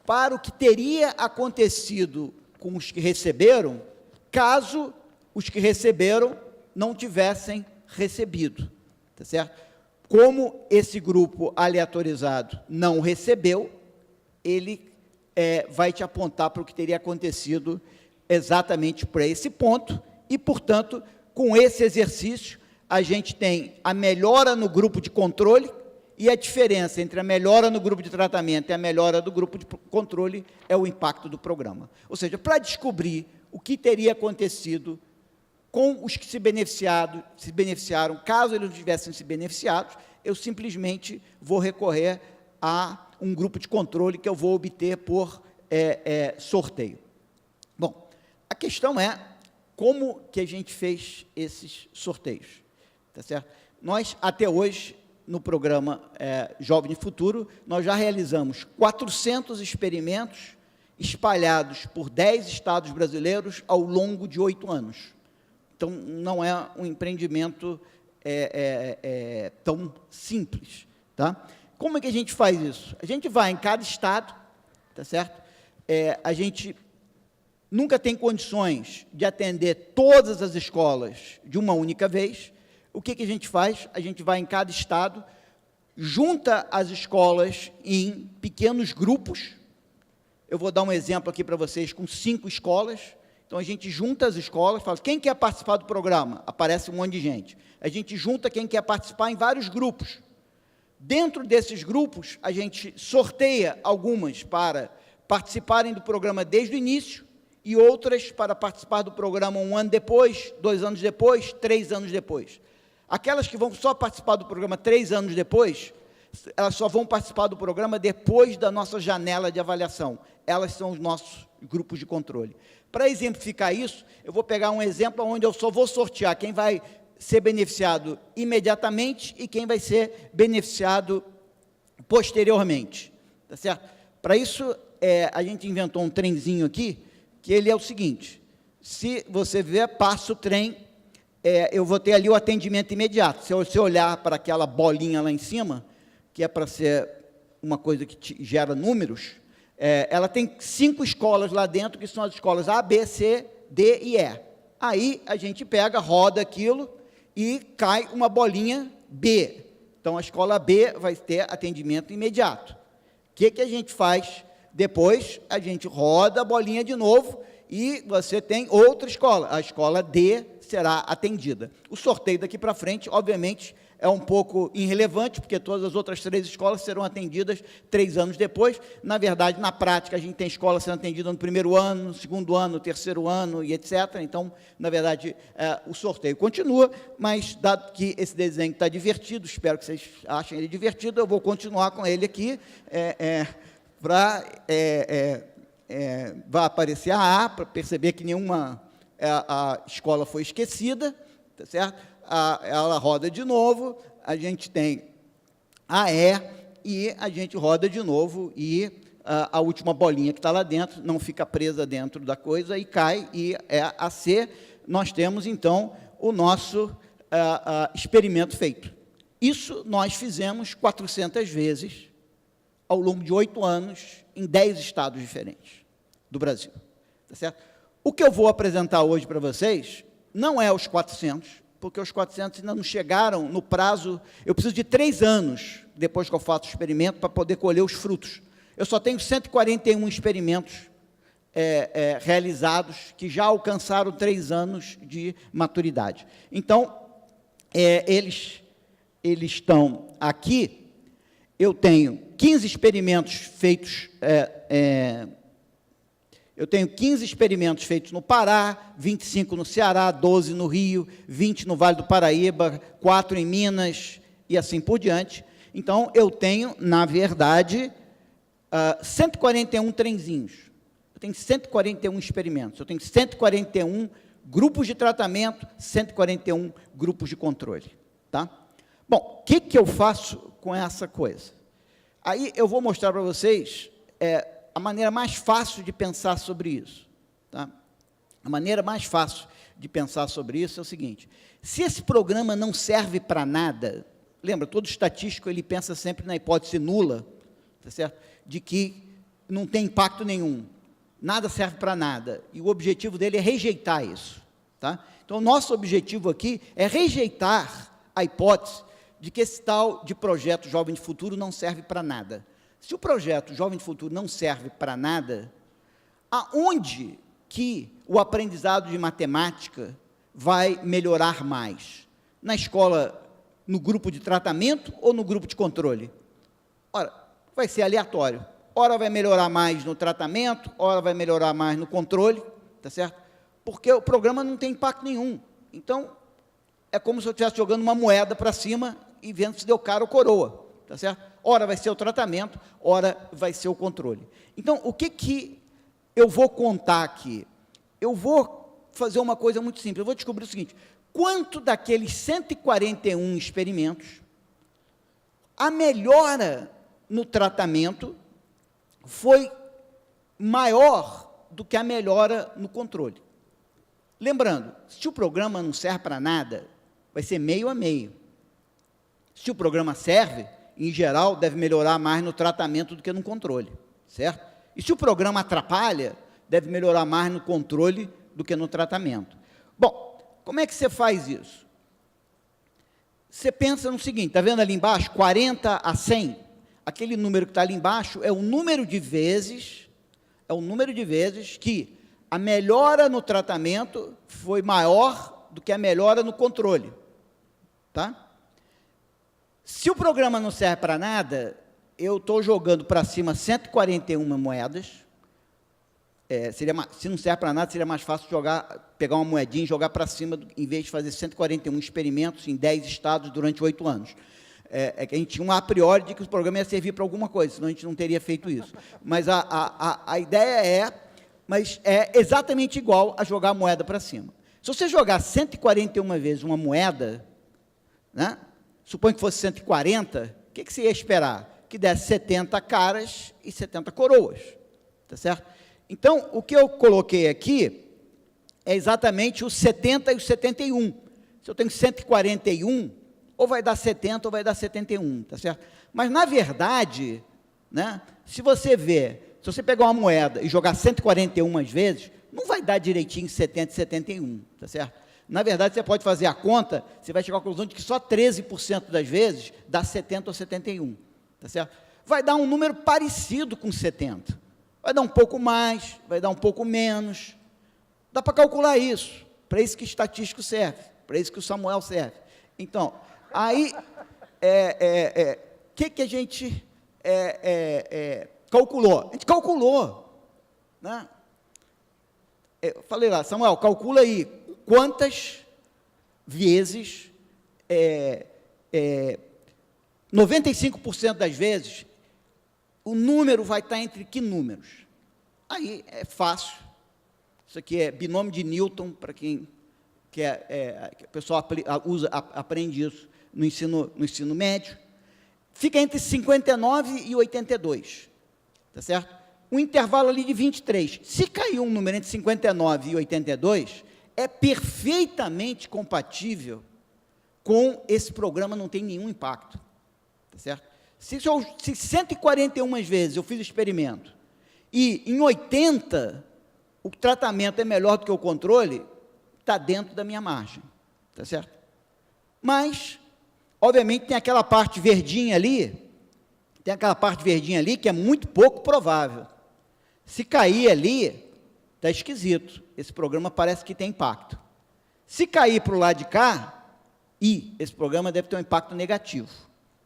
para o que teria acontecido com os que receberam, caso os que receberam não tivessem recebido, tá certo? Como esse grupo aleatorizado não recebeu, ele vai te apontar para o que teria acontecido exatamente para esse ponto, e, portanto, com esse exercício, a gente tem a melhora no grupo de controle, e a diferença entre a melhora no grupo de tratamento e a melhora do grupo de controle é o impacto do programa. Ou seja, para descobrir o que teria acontecido com os que se beneficiaram, caso eles não tivessem se beneficiado, eu simplesmente vou recorrer a um grupo de controle que eu vou obter por sorteio. Bom, a questão é, como que a gente fez esses sorteios, tá certo? Nós, até hoje, no programa Jovem Futuro, nós já realizamos 400 experimentos espalhados por 10 estados brasileiros ao longo de 8 anos. Então, não é um empreendimento tão simples, tá? Como é que a gente faz isso? A gente vai em cada estado, tá certo? A gente nunca tem condições de atender todas as escolas de uma única vez. O que a gente faz? A gente vai em cada estado, junta as escolas em pequenos grupos. Eu vou dar um exemplo aqui para vocês com 5 escolas. Então, a gente junta as escolas, fala, quem quer participar do programa? Aparece um monte de gente. A gente junta quem quer participar em vários grupos. Dentro desses grupos, a gente sorteia algumas para participarem do programa desde o início e outras para participar do programa 1 ano depois, 2 anos depois, 3 anos depois. Aquelas que vão só participar do programa 3 anos depois, elas só vão participar do programa depois da nossa janela de avaliação. Elas são os nossos grupos de controle. Para exemplificar isso, eu vou pegar um exemplo onde eu só vou sortear quem vai ser beneficiado imediatamente e quem vai ser beneficiado posteriormente. Tá certo? Para isso, a gente inventou um trenzinho aqui, que ele é o seguinte, se você ver, passa o trem, eu vou ter ali o atendimento imediato. Se você olhar para aquela bolinha lá em cima, que é para ser uma coisa que gera números, ela tem 5 escolas lá dentro, que são as escolas A, B, C, D e E. Aí, a gente pega, roda aquilo e cai uma bolinha B. Então, a escola B vai ter atendimento imediato. O que a gente faz? Depois, a gente roda a bolinha de novo e você tem outra escola. A escola D será atendida. O sorteio daqui para frente, obviamente, é um pouco irrelevante, porque todas as outras 3 escolas serão atendidas 3 anos depois. Na verdade, na prática, a gente tem escola sendo atendida no primeiro ano, no segundo ano, no terceiro ano, e etc. Então, na verdade, o sorteio continua, mas, dado que esse desenho está divertido, espero que vocês achem ele divertido, eu vou continuar com ele aqui, vai aparecer a A, para perceber que nenhuma a escola foi esquecida, tá certo? Ela roda de novo, a gente tem a E, e a gente roda de novo, e a última bolinha que está lá dentro não fica presa dentro da coisa e cai, e é a C. Nós temos, então, o nosso experimento feito. Isso nós fizemos 400 vezes, ao longo de 8 anos, em 10 estados diferentes do Brasil. Tá certo? O que eu vou apresentar hoje para vocês não é os 400, porque os 400 ainda não chegaram no prazo. Eu preciso de 3 anos, depois que eu faço o experimento, para poder colher os frutos. Eu só tenho 141 experimentos realizados, que já alcançaram 3 anos de maturidade. Então, eles estão aqui. Eu tenho 15 experimentos feitos, eu tenho 15 experimentos feitos no Pará, 25 no Ceará, 12 no Rio, 20 no Vale do Paraíba, 4 em Minas, e assim por diante. Então, eu tenho, na verdade, 141 trenzinhos. Eu tenho 141 experimentos, eu tenho 141 grupos de tratamento, 141 grupos de controle. Tá? Bom, o que eu faço com essa coisa? Aí eu vou mostrar para vocês a maneira mais fácil de pensar sobre isso. Tá? A maneira mais fácil de pensar sobre isso é o seguinte: se esse programa não serve para nada, lembra, todo estatístico ele pensa sempre na hipótese nula, tá certo? De que não tem impacto nenhum, nada serve para nada, e o objetivo dele é rejeitar isso. Tá? Então, o nosso objetivo aqui é rejeitar a hipótese de que esse tal de projeto Jovem de Futuro não serve para nada. Se o projeto Jovem de Futuro não serve para nada, aonde que o aprendizado de matemática vai melhorar mais? Na escola, no grupo de tratamento ou no grupo de controle? Ora, vai ser aleatório. Ora vai melhorar mais no tratamento, ora vai melhorar mais no controle, tá certo? Porque o programa não tem impacto nenhum. Então, é como se eu estivesse jogando uma moeda para cima e vendo se deu cara ou coroa, tá certo? Ora vai ser o tratamento, ora vai ser o controle. Então, o que eu vou contar aqui? Eu vou fazer uma coisa muito simples, eu vou descobrir o seguinte, quanto daqueles 141 experimentos, a melhora no tratamento foi maior do que a melhora no controle. Lembrando, se o programa não serve para nada, vai ser meio a meio. Se o programa serve, em geral, deve melhorar mais no tratamento do que no controle, certo? E se o programa atrapalha, deve melhorar mais no controle do que no tratamento. Bom, como é que você faz isso? Você pensa no seguinte, está vendo ali embaixo, 40 a 100? Aquele número que está ali embaixo é o número de vezes que a melhora no tratamento foi maior do que a melhora no controle, tá? Se o programa não serve para nada, eu estou jogando para cima 141 moedas, se não serve para nada, seria mais fácil pegar uma moedinha e jogar para cima, em vez de fazer 141 experimentos em 10 estados durante 8 anos. Que a gente tinha um a priori de que o programa ia servir para alguma coisa, senão a gente não teria feito isso. Mas a ideia é exatamente igual a jogar a moeda para cima. Se você jogar 141 vezes uma moeda, né, suponha que fosse 140, o que você ia esperar? Que desse 70 caras e 70 coroas, tá certo? Então, o que eu coloquei aqui é exatamente os 70 e os 71. Se eu tenho 141, ou vai dar 70 ou vai dar 71, tá certo? Mas, na verdade, né, se você pegar uma moeda e jogar 141 vezes, não vai dar direitinho 70 e 71, tá certo? Na verdade, você pode fazer a conta, você vai chegar à conclusão de que só 13% das vezes dá 70 ou 71, tá certo? Vai dar um número parecido com 70. Vai dar um pouco mais, vai dar um pouco menos. Dá para calcular isso. Para isso que estatístico serve, para isso que o Samuel serve. Então, aí, que a gente calculou? A gente calculou, né? Eu falei lá, Samuel, calcula aí quantas vezes, 95% das vezes, o número vai estar entre que números? Aí é fácil. Isso aqui é binômio de Newton, para quem o pessoal aprende isso no ensino médio. Fica entre 59 e 82, tá certo? Um intervalo ali de 23. Se cair um número entre 59 e 82, é perfeitamente compatível com esse programa, não tem nenhum impacto, tá certo? Se 141 vezes eu fiz o experimento e em 80 o tratamento é melhor do que o controle, está dentro da minha margem, tá certo? Mas, obviamente, tem aquela parte verdinha ali que é muito pouco provável. Se cair ali, está esquisito, esse programa parece que tem impacto. Se cair para o lado de cá, esse programa deve ter um impacto negativo,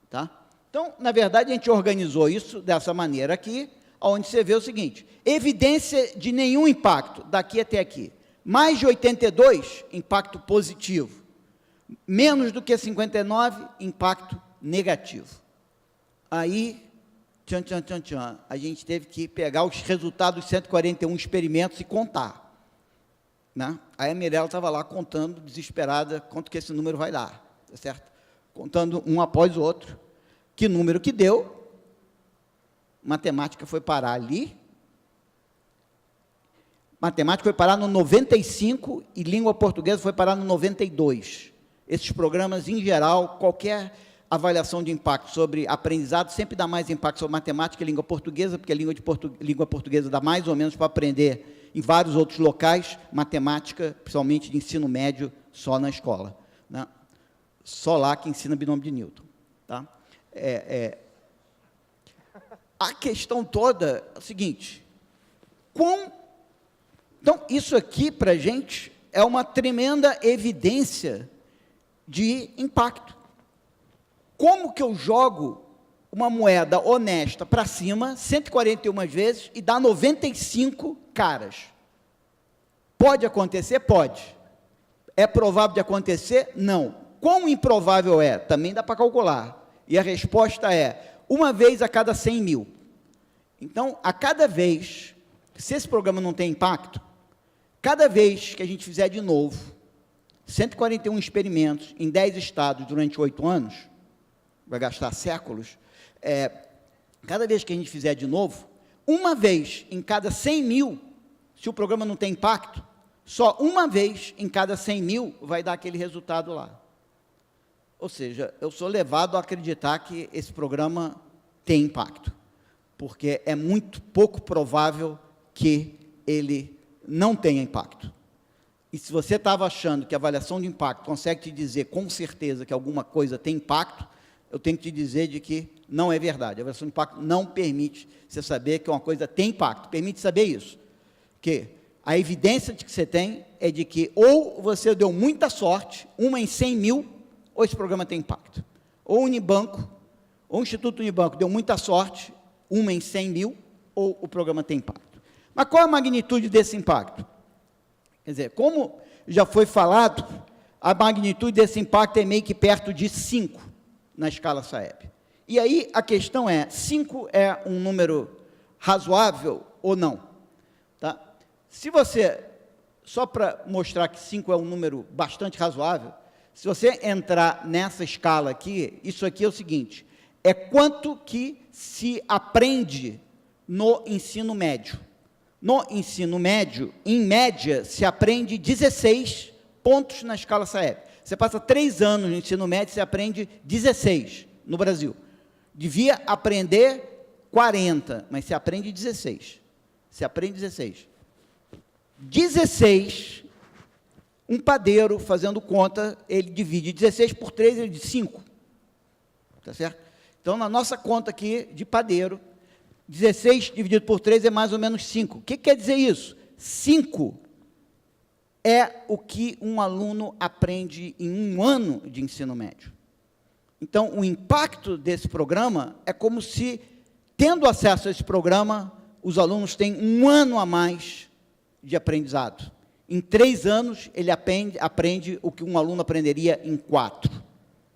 tá? Então, na verdade, a gente organizou isso dessa maneira aqui, onde você vê o seguinte, evidência de nenhum impacto, daqui até aqui. Mais de 82, impacto positivo. Menos do que 59, impacto negativo. Aí, a gente teve que pegar os resultados dos 141 experimentos e contar, né? Aí a Mirella estava lá contando, desesperada, quanto que esse número vai dar, tá certo? Contando um após o outro. Que número que deu, matemática foi parar ali, matemática foi parar no 95 e língua portuguesa foi parar no 92. Esses programas, em geral, qualquer avaliação de impacto sobre aprendizado sempre dá mais impacto sobre matemática e língua portuguesa, porque a língua portuguesa dá mais ou menos para aprender em vários outros locais, matemática, principalmente de ensino médio, só na escola, né? Só lá que ensina binômio de Newton, tá? A questão toda é o seguinte, então, isso aqui, para a gente, é uma tremenda evidência de impacto. Como que eu jogo uma moeda honesta para cima, 141 vezes, e dá 95 caras? Pode acontecer? Pode. É provável de acontecer? Não. Quão improvável é? Também dá para calcular. E a resposta é, uma vez a cada 100 mil. Então, a cada vez, se esse programa não tem impacto, cada vez que a gente fizer de novo 141 experimentos em 10 estados durante 8 anos, vai gastar séculos, cada vez que a gente fizer de novo, uma vez em cada 100 mil, se o programa não tem impacto, só uma vez em cada 100 mil vai dar aquele resultado lá. Ou seja, eu sou levado a acreditar que esse programa tem impacto, porque é muito pouco provável que ele não tenha impacto. E se você estava achando que a avaliação de impacto consegue te dizer com certeza que alguma coisa tem impacto, eu tenho que te dizer de que não é verdade. A avaliação de impacto não permite você saber que uma coisa tem impacto, permite saber isso. Que a evidência de que você tem é de que ou você deu muita sorte, uma em 100 mil, ou esse programa tem impacto. Ou o Unibanco, ou o Instituto Unibanco deu muita sorte, uma em 100 mil, ou o programa tem impacto. Mas qual a magnitude desse impacto? Quer dizer, como já foi falado, a magnitude desse impacto é meio que perto de 5 na escala SAEB. E aí a questão é, 5 é um número razoável ou não? Tá? Se você, só para mostrar que 5 é um número bastante razoável, se você entrar nessa escala aqui, isso aqui é o seguinte, é quanto que se aprende no ensino médio. No ensino médio, em média, se aprende 16 pontos na escala SAEB. Você passa 3 anos no ensino médio, você aprende 16 no Brasil. Devia aprender 40, mas você aprende 16. Você aprende 16. 16, um padeiro fazendo conta, ele divide 16 por 3, ele diz 5. Tá certo? Então, na nossa conta aqui de padeiro, 16 dividido por 3 é mais ou menos 5. O que quer dizer isso? 5 é o que um aluno aprende em um ano de ensino médio. Então, o impacto desse programa é como se, tendo acesso a esse programa, os alunos têm um ano a mais de aprendizado. Em 3 anos, ele aprende o que um aluno aprenderia em 4.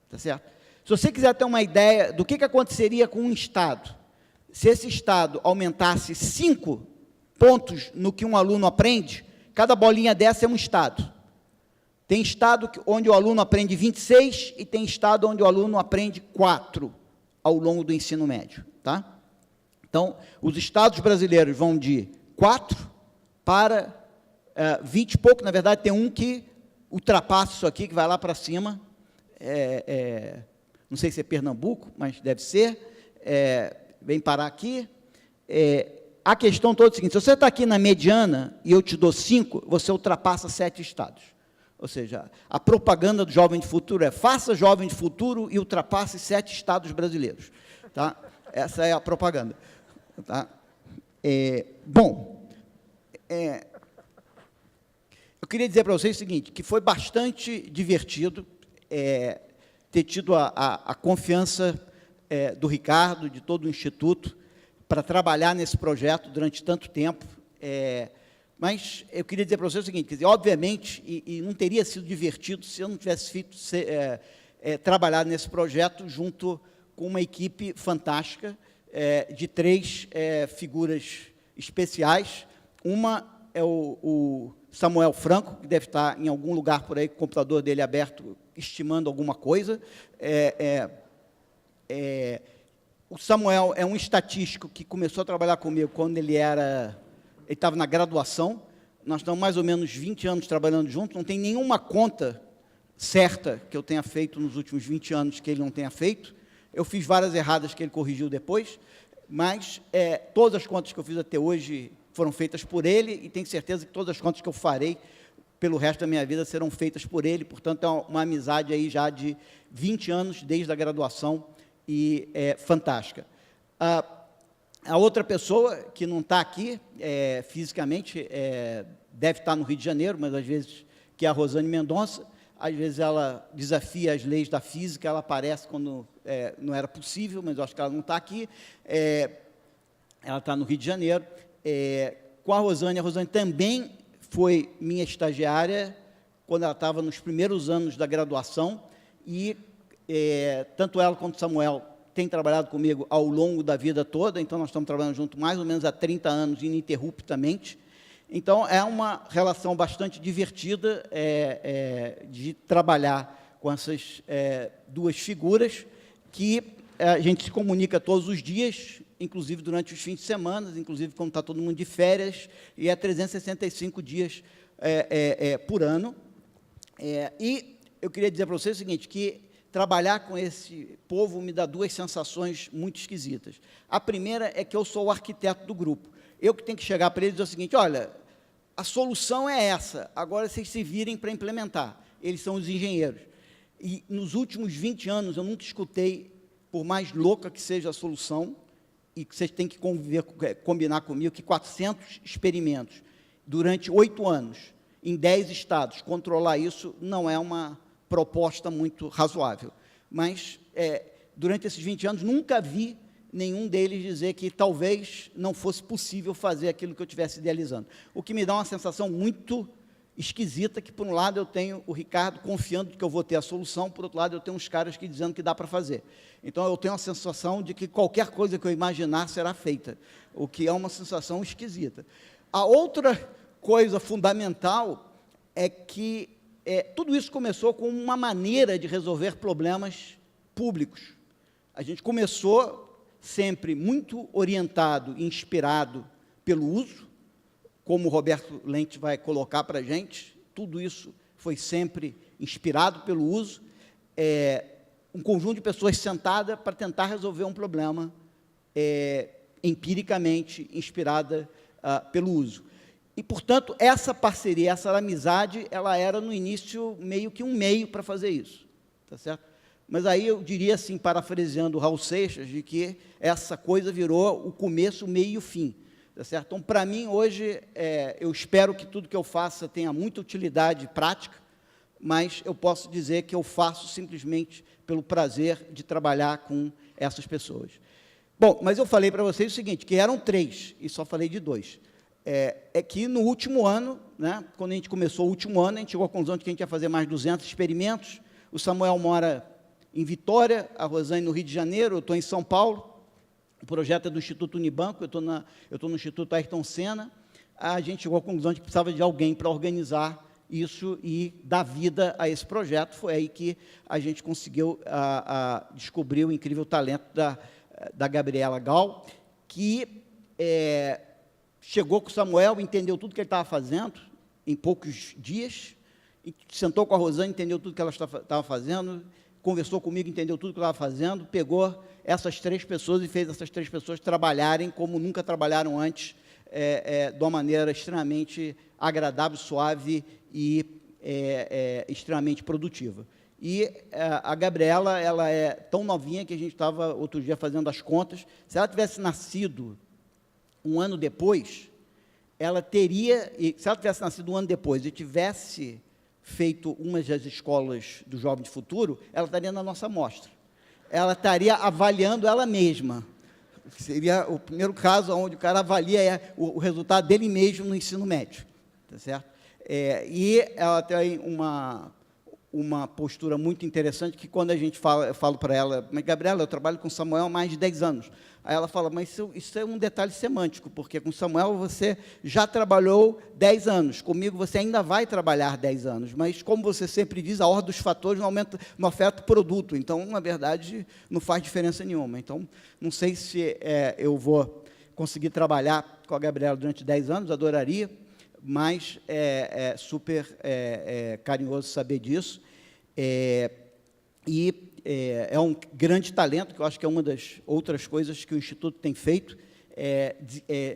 Tá certo? Se você quiser ter uma ideia do que aconteceria com um estado, se esse estado aumentasse 5 pontos no que um aluno aprende, cada bolinha dessa é um estado. Tem estado onde o aluno aprende 26 e tem estado onde o aluno aprende 4 ao longo do ensino médio. Tá? Então, os estados brasileiros vão de 4 para 20 e pouco, na verdade, tem um que ultrapassa isso aqui, que vai lá para cima, não sei se é Pernambuco, mas deve ser, vem parar aqui. A questão toda é a seguinte, se você está aqui na mediana e eu te dou 5, você ultrapassa 7 estados. Ou seja, a propaganda do Jovem de Futuro é faça Jovem de Futuro e ultrapasse 7 estados brasileiros. Tá? Essa é a propaganda. Tá? Bom, eu queria dizer para vocês o seguinte, que foi bastante divertido ter tido a confiança do Ricardo, de todo o Instituto, para trabalhar nesse projeto durante tanto tempo. Mas eu queria dizer para vocês o seguinte, quer dizer, obviamente, e não teria sido divertido se eu não tivesse feito trabalhar nesse projeto junto com uma equipe fantástica de 3 figuras especiais. Uma é o Samuel Franco, que deve estar em algum lugar por aí, com o computador dele aberto, estimando alguma coisa. O Samuel é um estatístico que começou a trabalhar comigo quando ele estava na graduação. Nós estamos mais ou menos 20 anos trabalhando juntos, não tem nenhuma conta certa que eu tenha feito nos últimos 20 anos que ele não tenha feito. Eu fiz várias erradas que ele corrigiu depois, mas todas as contas que eu fiz até hoje foram feitas por ele, e tenho certeza que todas as contas que eu farei pelo resto da minha vida serão feitas por ele, portanto, é uma amizade aí já de 20 anos, desde a graduação, e fantástica. A outra pessoa, que não está aqui fisicamente, deve estar no Rio de Janeiro, mas às vezes, que é a Rosane Mendonça, às vezes ela desafia as leis da física, ela aparece quando não era possível, mas eu acho que ela não está aqui, ela está no Rio de Janeiro. Com a Rosane também foi minha estagiária, quando ela estava nos primeiros anos da graduação, e tanto ela quanto o Samuel têm trabalhado comigo ao longo da vida toda, então nós estamos trabalhando juntos mais ou menos há 30 anos, ininterruptamente. Então, é uma relação bastante divertida de trabalhar com essas duas figuras que a gente se comunica todos os dias, inclusive durante os fins de semana, inclusive quando está todo mundo de férias, e é 365 dias por ano. E eu queria dizer para vocês o seguinte, que trabalhar com esse povo me dá duas sensações muito esquisitas. A primeira é que eu sou o arquiteto do grupo. Eu que tenho que chegar para eles e dizer o seguinte, olha, a solução é essa, agora vocês se virem para implementar. Eles são os engenheiros. E nos últimos 20 anos eu nunca escutei, por mais louca que seja a solução, e que vocês têm que combinar comigo, que 400 experimentos durante 8 anos, em 10 estados, controlar isso não é uma proposta muito razoável. Mas, durante esses 20 anos, nunca vi nenhum deles dizer que talvez não fosse possível fazer aquilo que eu estivesse idealizando. O que me dá uma sensação muito esquisita, que, por um lado, eu tenho o Ricardo confiando que eu vou ter a solução, por outro lado, eu tenho uns caras que dizendo que dá para fazer. Então, eu tenho a sensação de que qualquer coisa que eu imaginar será feita, o que é uma sensação esquisita. A outra coisa fundamental é que tudo isso começou com uma maneira de resolver problemas públicos. A gente começou sempre muito orientado e inspirado pelo uso, como o Roberto Lente vai colocar para a gente, tudo isso foi sempre inspirado pelo uso, um conjunto de pessoas sentadas para tentar resolver um problema empiricamente inspirada pelo uso. E, portanto, essa parceria, essa amizade, ela era, no início, meio que um meio para fazer isso, tá certo? Mas aí eu diria, assim, parafraseando o Raul Seixas, de que essa coisa virou o começo, o meio e o fim, tá certo? Então, para mim, hoje, eu espero que tudo que eu faça tenha muita utilidade prática, mas eu posso dizer que eu faço simplesmente pelo prazer de trabalhar com essas pessoas. Bom, mas eu falei para vocês o seguinte, que eram 3, e só falei de 2. Que no último ano, né, quando a gente começou o último ano, a gente chegou à conclusão de que a gente ia fazer mais 200 experimentos. O Samuel mora em Vitória, a Rosane no Rio de Janeiro, eu estou em São Paulo, o projeto é do Instituto Unibanco, eu estou no Instituto Ayrton Senna. A gente chegou à conclusão de que precisava de alguém para organizar isso e dar vida a esse projeto. Foi aí que a gente conseguiu descobrir o incrível talento da Gabriela Gal, que chegou com o Samuel, entendeu tudo que ele estava fazendo em poucos dias, sentou com a Rosane, entendeu tudo que ela estava fazendo, conversou comigo, entendeu tudo que eu estava fazendo, pegou essas 3 pessoas e fez essas 3 pessoas trabalharem como nunca trabalharam antes, de uma maneira extremamente agradável, suave e extremamente produtiva. E a Gabriela, ela é tão novinha que a gente estava outro dia fazendo as contas, se ela tivesse nascido um ano depois, ela teria, se ela tivesse nascido um ano depois e tivesse feito uma das escolas do Jovem de Futuro, ela estaria na nossa amostra. Ela estaria avaliando ela mesma. Seria o primeiro caso onde o cara avalia o resultado dele mesmo no ensino médio. Tá certo? E ela tem uma postura muito interessante, que quando a gente eu falo para ela, mas, Gabriela, eu trabalho com Samuel há mais de 10 anos. Aí ela fala, mas isso é um detalhe semântico, porque com Samuel você já trabalhou 10 anos, comigo você ainda vai trabalhar 10 anos, mas, como você sempre diz, a ordem dos fatores não afeta o produto, então, na verdade, não faz diferença nenhuma. Então, não sei se eu vou conseguir trabalhar com a Gabriela durante 10 anos, adoraria, mas é super carinhoso saber disso, e é um grande talento, que eu acho que é uma das outras coisas que o Instituto tem feito,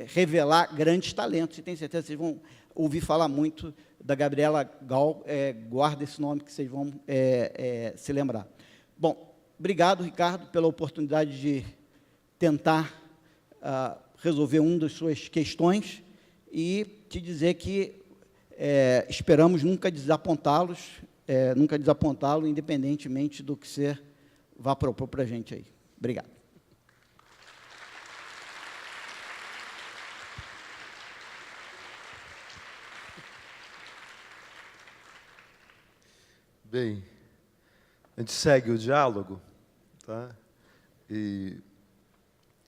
revelar grandes talentos, e tenho certeza que vocês vão ouvir falar muito da Gabriela Gal, guarda esse nome que vocês vão se lembrar. Bom, obrigado, Ricardo, pela oportunidade de tentar resolver uma das suas questões, e te dizer que esperamos nunca desapontá-lo, independentemente do que você vá propor para a gente aí. Obrigado. Bem, a gente segue o diálogo, tá? E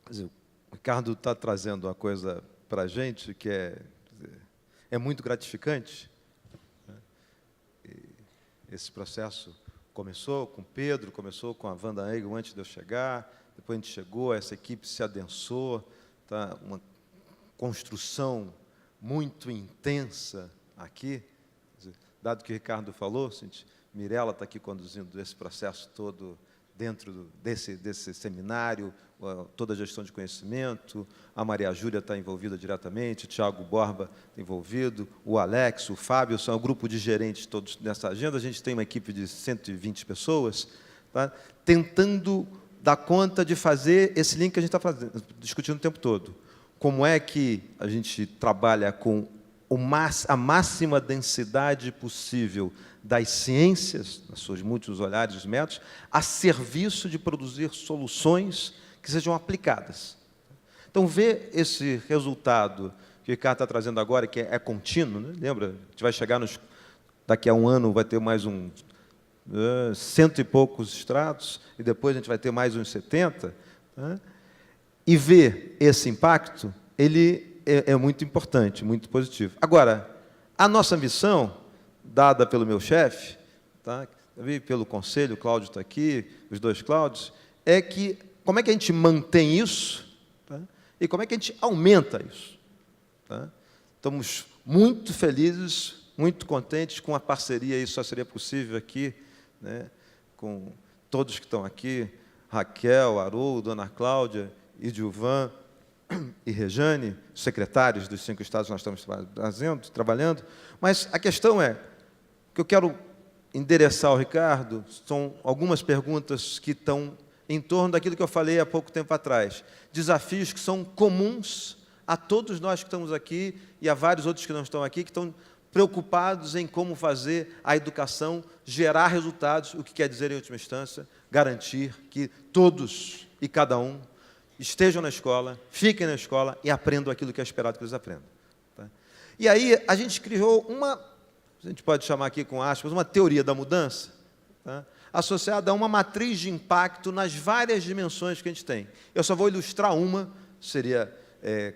quer dizer, o Ricardo está trazendo uma coisa para a gente que é muito gratificante. Esse processo começou com Pedro, começou com a Wanda Egel antes de eu chegar, depois a gente chegou, essa equipe se adensou, tá? Uma construção muito intensa aqui. Dado que o Ricardo falou, Mirella está aqui conduzindo esse processo todo dentro desse seminário, toda a gestão de conhecimento, a Maria Júlia está envolvida diretamente, o Tiago Borba envolvido, o Alex, o Fábio, são o grupo de gerentes todos nessa agenda. A gente tem uma equipe de 120 pessoas, tá? Tentando dar conta de fazer esse link que a gente está discutindo o tempo todo. Como é que a gente trabalha com a máxima densidade possível das ciências, nas suas múltiplos olhares e métodos, a serviço de produzir soluções que sejam aplicadas. Então, ver esse resultado que o Ricardo está trazendo agora, que é contínuo, né? Lembra? A gente vai chegar daqui a um ano, vai ter mais 100 e poucos extratos, e depois a gente vai ter mais uns 70, né? E ver esse impacto, ele é muito importante, muito positivo. Agora, a nossa missão, dada pelo meu chefe, tá? Pelo conselho, o Cláudio está aqui, os dois Cláudios, é que como é que a gente mantém isso, tá? E como é que a gente aumenta isso. Tá? Estamos muito felizes, muito contentes com a parceria, isso só seria possível aqui, né, com todos que estão aqui, Raquel, Haroldo, Ana Cláudia, Idilvan e Rejane, secretários dos 5 estados que nós estamos trabalhando, mas a questão é, que eu quero endereçar ao Ricardo, são algumas perguntas que estão em torno daquilo que eu falei há pouco tempo atrás, desafios que são comuns a todos nós que estamos aqui e a vários outros que não estão aqui, que estão preocupados em como fazer a educação gerar resultados, o que quer dizer, em última instância, garantir que todos e cada um estejam na escola, fiquem na escola e aprendam aquilo que é esperado que eles aprendam. Tá? E aí a gente criou a gente pode chamar aqui com aspas, uma teoria da mudança, tá? Associada a uma matriz de impacto nas várias dimensões que a gente tem. Eu só vou ilustrar uma, seria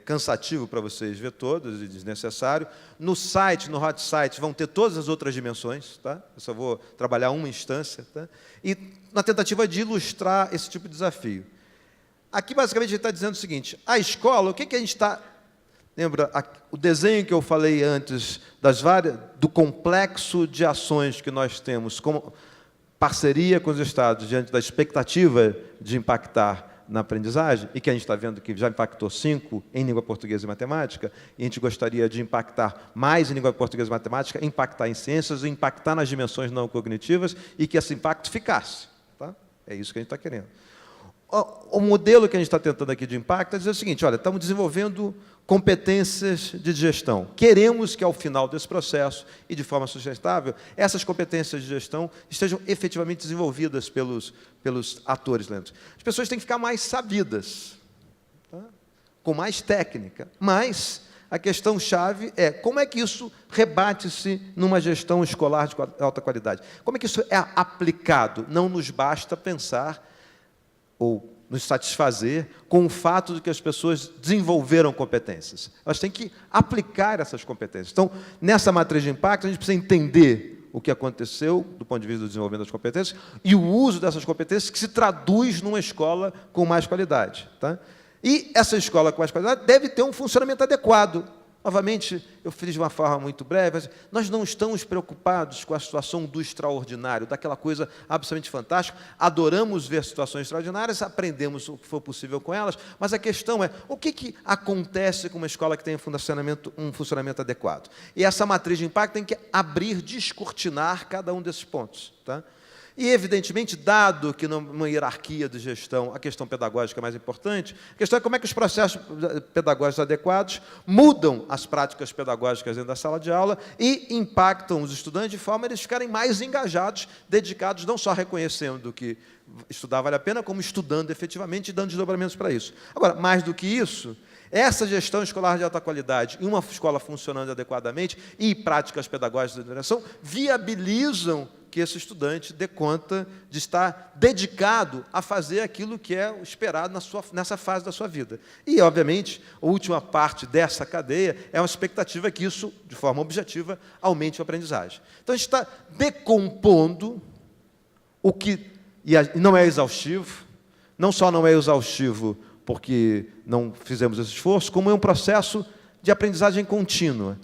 cansativo para vocês ver todas e desnecessário. No site, no hot site, vão ter todas as outras dimensões, tá? Eu só vou trabalhar uma instância, tá? E na tentativa de ilustrar esse tipo de desafio. Aqui, basicamente, a gente está dizendo o seguinte, a escola, o que a gente está... Lembra o desenho que eu falei antes, do complexo de ações que nós temos, como parceria com os estados, diante da expectativa de impactar na aprendizagem, e que a gente está vendo que já impactou 5 em língua portuguesa e matemática, e a gente gostaria de impactar mais em língua portuguesa e matemática, impactar em ciências, impactar nas dimensões não cognitivas, e que esse impacto ficasse. Tá? É isso que a gente está querendo. O modelo que a gente está tentando aqui de impacto é dizer o seguinte, olha, estamos desenvolvendo competências de gestão. Queremos que, ao final desse processo, e de forma sustentável, essas competências de gestão estejam efetivamente desenvolvidas pelos atores. As pessoas têm que ficar mais sabidas, tá? Com mais técnica, mas a questão-chave é como é que isso rebate-se numa gestão escolar de alta qualidade. Como é que isso é aplicado? Não nos basta pensar ou nos satisfazer com o fato de que as pessoas desenvolveram competências. Elas têm que aplicar essas competências. Então, nessa matriz de impacto, a gente precisa entender o que aconteceu do ponto de vista do desenvolvimento das competências e o uso dessas competências que se traduz numa escola com mais qualidade. Tá? E essa escola com mais qualidade deve ter um funcionamento adequado. Novamente, eu fiz de uma forma muito breve, mas nós não estamos preocupados com a situação do extraordinário, daquela coisa absolutamente fantástica. Adoramos ver situações extraordinárias, aprendemos o que for possível com elas, mas a questão é, o que acontece com uma escola que tem um funcionamento adequado? E essa matriz de impacto tem que abrir, descortinar cada um desses pontos. Tá? E, evidentemente, dado que numa hierarquia de gestão a questão pedagógica é mais importante, a questão é como é que os processos pedagógicos adequados mudam as práticas pedagógicas dentro da sala de aula e impactam os estudantes de forma a eles ficarem mais engajados, dedicados, não só reconhecendo que estudar vale a pena, como estudando efetivamente e dando desdobramentos para isso. Agora, mais do que isso, Essa gestão escolar de alta qualidade e uma escola funcionando adequadamente e práticas pedagógicas de direção viabilizam que esse estudante dê conta de estar dedicado a fazer aquilo que é esperado nessa fase da sua vida. E, obviamente, a última parte dessa cadeia é uma expectativa que isso, de forma objetiva, aumente a aprendizagem. Então, a gente está decompondo o que e não é exaustivo, não só não é exaustivo porque não fizemos esse esforço, como é um processo de aprendizagem contínua.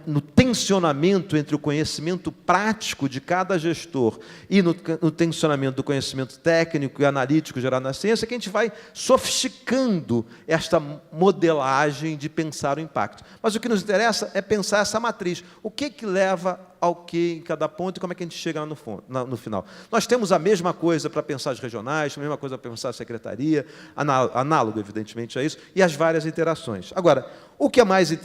No tensionamento entre o conhecimento prático de cada gestor e no tensionamento do conhecimento técnico e analítico gerado na ciência que a gente vai sofisticando esta modelagem de pensar o impacto. Mas o que nos interessa é pensar essa matriz. O que leva ao que em cada ponto e como é que a gente chega lá no final. Nós temos a mesma coisa para pensar as regionais, a mesma coisa para pensar a secretaria, análogo, evidentemente, a isso, e as várias interações. Agora, o que é mais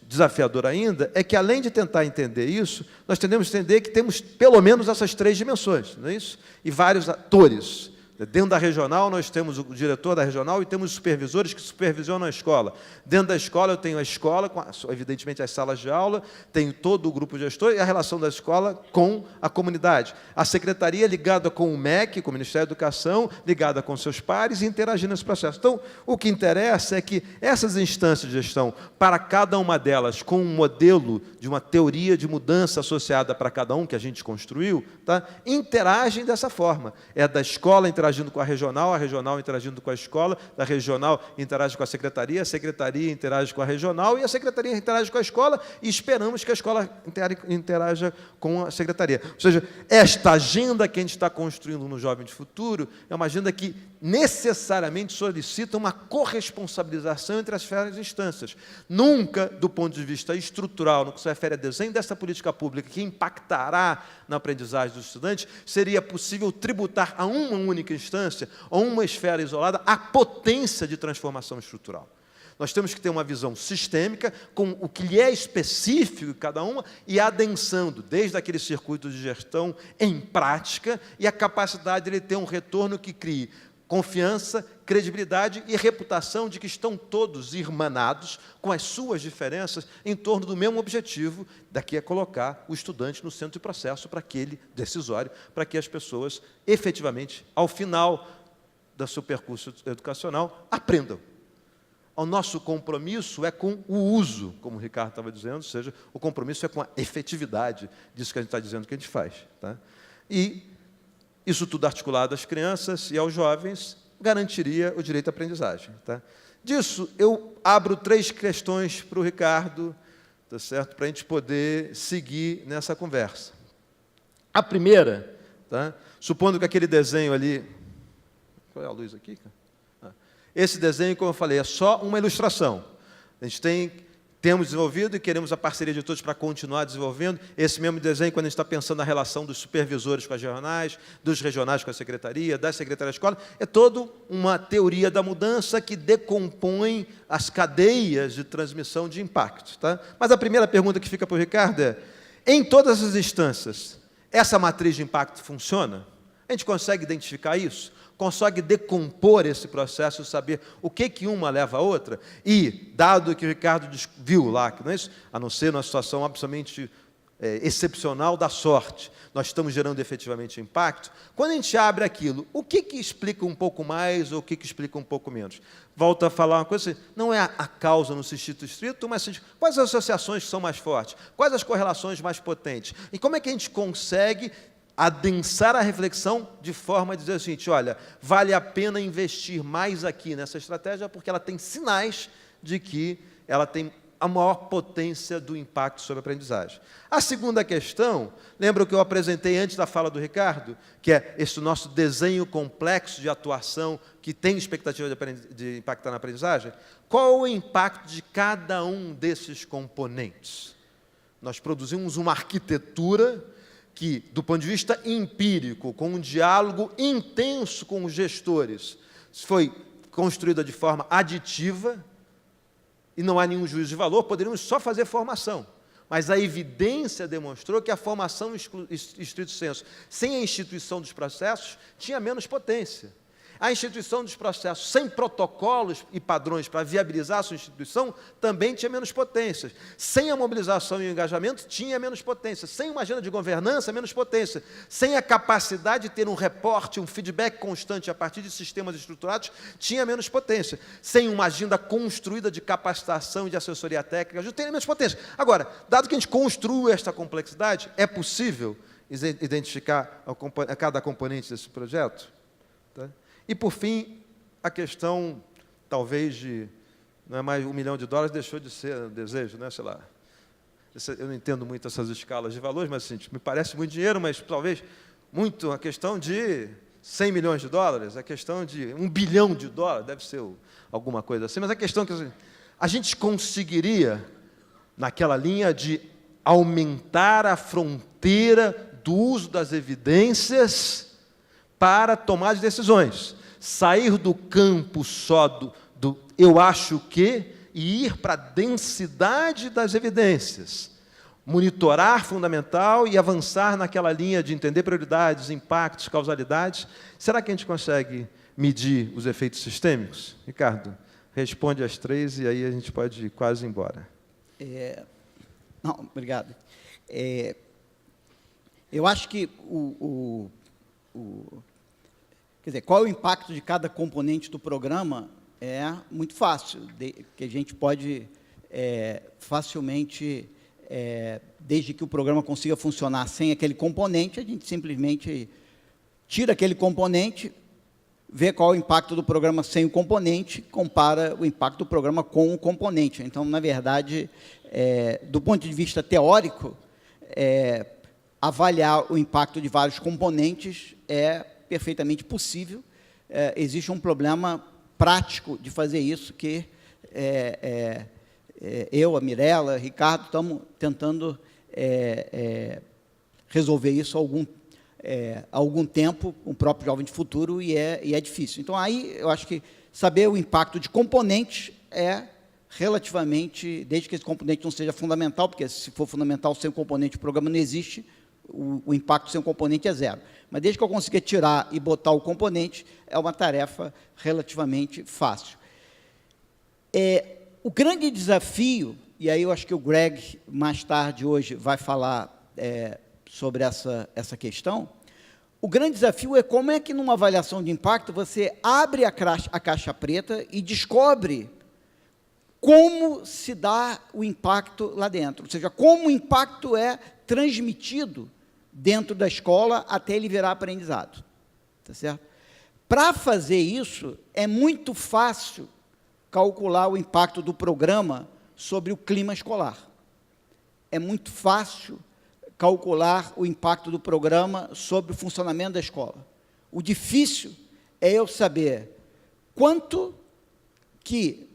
desafiador ainda é que, além de tentar entender isso, nós tendemos a entender que temos pelo menos essas 3 dimensões, não é isso? E vários atores. Dentro da regional, nós temos o diretor da regional e temos os supervisores que supervisionam a escola. Dentro da escola, eu tenho a escola, evidentemente, as salas de aula, tenho todo o grupo gestor e a relação da escola com a comunidade. A secretaria ligada com o MEC, com o Ministério da Educação, ligada com seus pares e interagindo nesse processo. Então, o que interessa é que essas instâncias de gestão, para cada uma delas, com um modelo de uma teoria de mudança associada para cada um, que a gente construiu, tá, interagem dessa forma. É da escola interagindo com a regional interagindo com a escola, da regional interage com a secretaria interage com a regional e a secretaria interage com a escola e esperamos que a escola interaja com a secretaria. Ou seja, esta agenda que a gente está construindo no Jovem de Futuro é uma agenda que necessariamente solicita uma corresponsabilização entre as várias instâncias. Nunca, do ponto de vista estrutural, no que se refere a desenho dessa política pública que impactará na aprendizagem dos estudantes, seria possível tributar a uma única instância, ou uma esfera isolada, a potência de transformação estrutural. Nós temos que ter uma visão sistêmica, com o que lhe é específico em cada uma, e adensando, desde aquele circuito de gestão em prática, e a capacidade de ele ter um retorno que crie confiança, credibilidade e reputação de que estão todos irmanados com as suas diferenças em torno do mesmo objetivo, daqui a colocar o estudante no centro do processo para aquele decisório, para que as pessoas efetivamente, ao final do seu percurso educacional, aprendam. O nosso compromisso é com o uso, como o Ricardo estava dizendo, ou seja, o compromisso é com a efetividade disso que a gente está dizendo que a gente faz. Tá? E isso tudo articulado às crianças e aos jovens garantiria o direito à aprendizagem. Tá? Disso, eu abro 3 questões para o Ricardo, tá certo? Para a gente poder seguir nessa conversa. A primeira, tá? Supondo que aquele desenho ali... Qual é a luz aqui, cara? Esse desenho, como eu falei, é só uma ilustração. A gente temos desenvolvido e queremos a parceria de todos para continuar desenvolvendo. Esse mesmo desenho, quando a gente está pensando na relação dos supervisores com as regionais, dos regionais com a secretaria, da secretaria da escola, é toda uma teoria da mudança que decompõe as cadeias de transmissão de impactos. Tá? Mas a primeira pergunta que fica para o Ricardo é, em todas as instâncias, essa matriz de impacto funciona? A gente consegue identificar isso? Consegue decompor esse processo e saber o que uma leva a outra? E, dado que o Ricardo viu lá, que não é isso? A não ser numa situação absolutamente excepcional da sorte, nós estamos gerando efetivamente impacto, quando a gente abre aquilo, o que explica um pouco mais ou o que explica um pouco menos? Volto a falar uma coisa assim, não é a causa no sentido estrito, mas quais as associações que são mais fortes? Quais as correlações mais potentes? E como é que a gente consegue adensar a reflexão de forma a dizer o seguinte, olha, vale a pena investir mais aqui nessa estratégia porque ela tem sinais de que ela tem a maior potência do impacto sobre a aprendizagem. A segunda questão, lembra o que eu apresentei antes da fala do Ricardo, que é esse nosso desenho complexo de atuação que tem expectativa de impactar na aprendizagem? Qual o impacto de cada um desses componentes? Nós produzimos uma arquitetura que, do ponto de vista empírico, com um diálogo intenso com os gestores, foi construída de forma aditiva, e não há nenhum juízo de valor, poderíamos só fazer formação. Mas a evidência demonstrou que a formação, estrito senso, sem a instituição dos processos, tinha menos potência. A instituição dos processos sem protocolos e padrões para viabilizar a sua instituição também tinha menos potência. Sem a mobilização e o engajamento, tinha menos potência. Sem uma agenda de governança, menos potência. Sem a capacidade de ter um reporte, um feedback constante a partir de sistemas estruturados, tinha menos potência. Sem uma agenda construída de capacitação e de assessoria técnica, já tem menos potência. Agora, dado que a gente construiu esta complexidade, é possível identificar cada componente desse projeto? Tá? E, por fim, a questão, talvez, de não é mais $1 milhão, deixou de ser um desejo, né? Sei lá. Eu não entendo muito essas escalas de valores, mas assim, me parece muito dinheiro, mas talvez muito a questão de $100 milhões, a questão de $1 bilhão, deve ser alguma coisa assim, mas a questão é que a gente conseguiria, naquela linha de aumentar a fronteira do uso das evidências para tomar as decisões. Sair do campo só do eu acho que e ir para a densidade das evidências. Monitorar fundamental e avançar naquela linha de entender prioridades, impactos, causalidades. Será que a gente consegue medir os efeitos sistêmicos? Ricardo, responde as 3 e aí a gente pode quase ir embora. Não, obrigado. Eu acho que quer dizer, qual é o impacto de cada componente do programa é muito fácil, que a gente pode facilmente, desde que o programa consiga funcionar sem aquele componente, a gente simplesmente tira aquele componente, vê qual é o impacto do programa sem o componente, compara o impacto do programa com o componente. Então, na verdade, do ponto de vista teórico, avaliar o impacto de vários componentes é perfeitamente possível. Existe um problema prático de fazer isso, que eu, a Mirella, Ricardo, estamos tentando resolver isso há algum tempo, com o próprio Jovem de Futuro, e é difícil. Então, aí, eu acho que saber o impacto de componentes é relativamente, desde que esse componente não seja fundamental, porque se for fundamental sem o componente, o programa não existe, o impacto sem o componente é 0. Mas desde que eu consiga tirar e botar o componente, é uma tarefa relativamente fácil. O grande desafio, e aí eu acho que o Greg, mais tarde hoje, vai falar sobre essa questão, o grande desafio é como é que, numa avaliação de impacto, você abre a caixa preta e descobre como se dá o impacto lá dentro, ou seja, como o impacto é transmitido dentro da escola até ele virar aprendizado. Tá certo? Para fazer isso, é muito fácil calcular o impacto do programa sobre o clima escolar. É muito fácil calcular o impacto do programa sobre o funcionamento da escola. O difícil é eu saber quanto que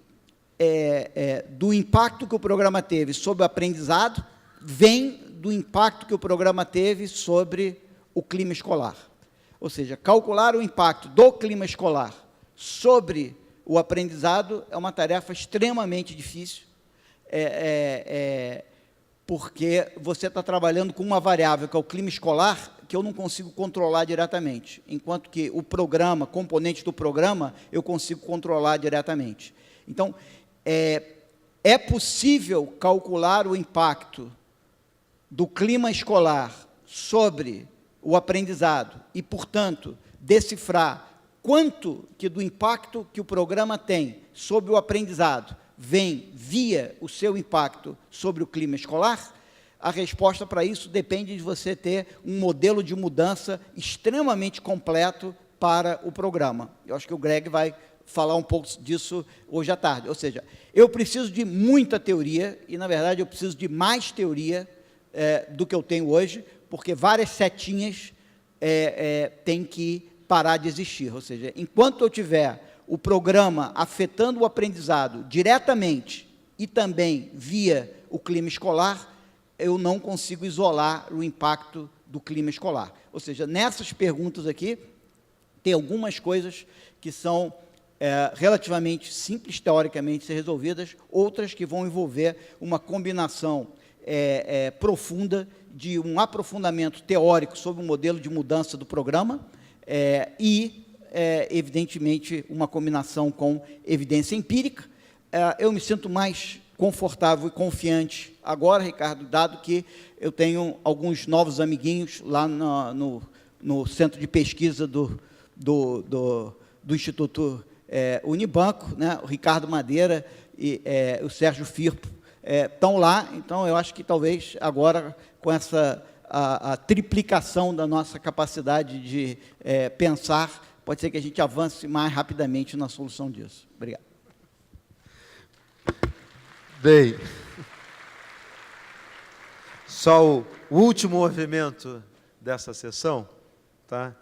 do impacto que o programa teve sobre o aprendizado vem do impacto que o programa teve sobre o clima escolar. Ou seja, calcular o impacto do clima escolar sobre o aprendizado é uma tarefa extremamente difícil, porque você está trabalhando com uma variável, que é o clima escolar, que eu não consigo controlar diretamente, enquanto que o programa, componentes do programa, eu consigo controlar diretamente. Então, é possível calcular o impacto do clima escolar sobre o aprendizado e, portanto, decifrar quanto que do impacto que o programa tem sobre o aprendizado vem via o seu impacto sobre o clima escolar? A resposta para isso depende de você ter um modelo de mudança extremamente completo para o programa. Eu acho que o Greg vai falar um pouco disso hoje à tarde. Ou seja, eu preciso de muita teoria e, na verdade, eu preciso de mais teoria do que eu tenho hoje, porque várias setinhas têm que parar de existir. Ou seja, enquanto eu tiver o programa afetando o aprendizado diretamente e também via o clima escolar, eu não consigo isolar o impacto do clima escolar. Ou seja, nessas perguntas aqui, tem algumas coisas que são relativamente simples, teoricamente, ser resolvidas, outras que vão envolver uma combinação profunda de um aprofundamento teórico sobre o modelo de mudança do programa e evidentemente, uma combinação com evidência empírica. Eu me sinto mais confortável e confiante agora, Ricardo, dado que eu tenho alguns novos amiguinhos lá no centro de pesquisa do Instituto Unibanco, né? O Ricardo Madeira e o Sérgio Firpo estão lá. Então, eu acho que talvez agora, com essa a triplicação da nossa capacidade de pensar, pode ser que a gente avance mais rapidamente na solução disso. Obrigado. Bem, só o último movimento dessa sessão, tá?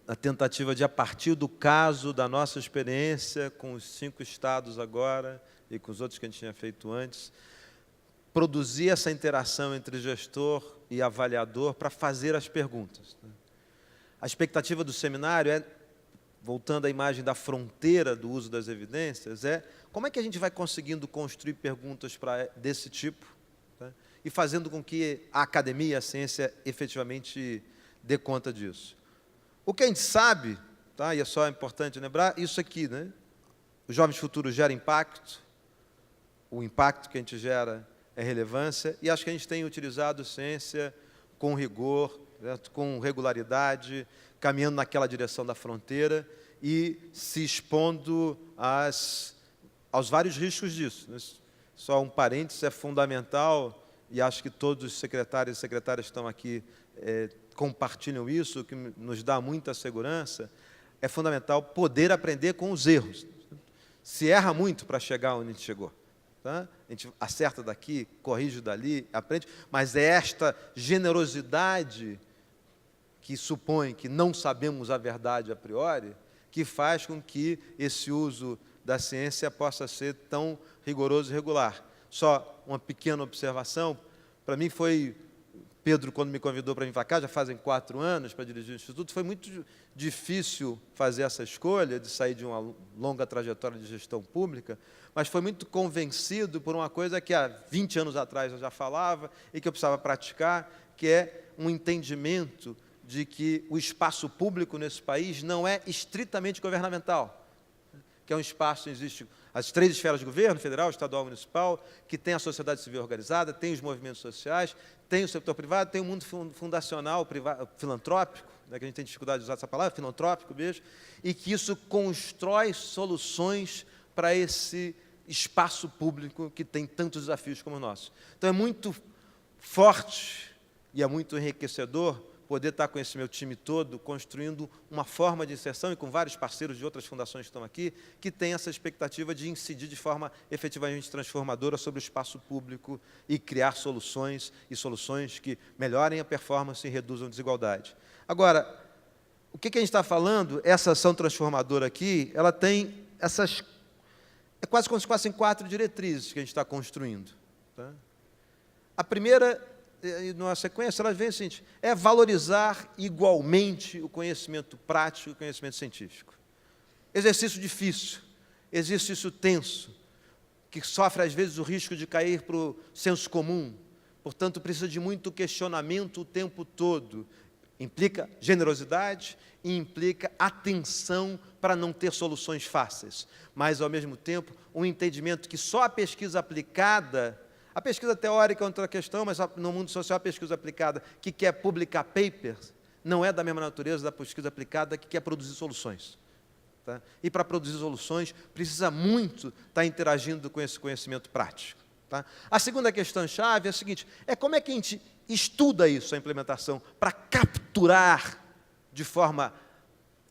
A tentativa de, a partir do caso da nossa experiência com os 5 estados agora e com os outros que a gente tinha feito antes, produzir essa interação entre gestor e avaliador para fazer as perguntas. A expectativa do seminário voltando à imagem da fronteira do uso das evidências, como é que a gente vai conseguindo construir perguntas desse tipo, tá? E fazendo com que a academia, a ciência, efetivamente dê conta disso. O que a gente sabe, tá? E é só importante lembrar, isso aqui, né? Os jovens futuros geram impacto, o impacto que a gente gera é relevância, e acho que a gente tem utilizado ciência com rigor, certo? Com regularidade, caminhando naquela direção da fronteira e se expondo aos vários riscos disso. Só um parênteses, é fundamental, e acho que todos os secretários e secretárias que estão aqui compartilham isso, o que nos dá muita segurança, é fundamental poder aprender com os erros. Se erra muito para chegar onde a gente chegou. Tá? A gente acerta daqui, corrige dali, aprende, mas é esta generosidade que supõe que não sabemos a verdade a priori, que faz com que esse uso da ciência possa ser tão rigoroso e regular. Só uma pequena observação, para mim foi, Pedro, quando me convidou para vir para cá, já fazem 4 anos para dirigir o Instituto, foi muito difícil fazer essa escolha de sair de uma longa trajetória de gestão pública, mas foi muito convencido por uma coisa que há 20 anos atrás eu já falava e que eu precisava praticar, que é um entendimento de que o espaço público nesse país não é estritamente governamental, que é um espaço, existe as 3 esferas de governo, federal, estadual, municipal, que tem a sociedade civil organizada, tem os movimentos sociais, tem o setor privado, tem o mundo fundacional, filantrópico, né, que a gente tem dificuldade de usar essa palavra, filantrópico mesmo, e que isso constrói soluções para esse espaço público que tem tantos desafios como o nosso. Então, é muito forte e é muito enriquecedor poder estar com esse meu time todo, construindo uma forma de inserção, e com vários parceiros de outras fundações que estão aqui, que tem essa expectativa de incidir de forma efetivamente transformadora sobre o espaço público e criar soluções, e soluções que melhorem a performance e reduzam a desigualdade. Agora, o que a gente está falando, essa ação transformadora aqui, ela tem essas... É quase como se fossem 4 diretrizes que a gente está construindo. Tá? A primeira... na sequência, ela vem assim, é valorizar igualmente o conhecimento prático e o conhecimento científico. Exercício difícil, exercício tenso, que sofre, às vezes, o risco de cair para o senso comum, portanto, precisa de muito questionamento o tempo todo. Implica generosidade e implica atenção para não ter soluções fáceis, mas, ao mesmo tempo, um entendimento que só a pesquisa aplicada... A pesquisa teórica é outra questão, mas no mundo social a pesquisa aplicada que quer publicar papers não é da mesma natureza da pesquisa aplicada que quer produzir soluções. Tá? E para produzir soluções precisa muito estar interagindo com esse conhecimento prático. Tá? A segunda questão-chave é a seguinte, como é que a gente estuda isso, a implementação, para capturar de forma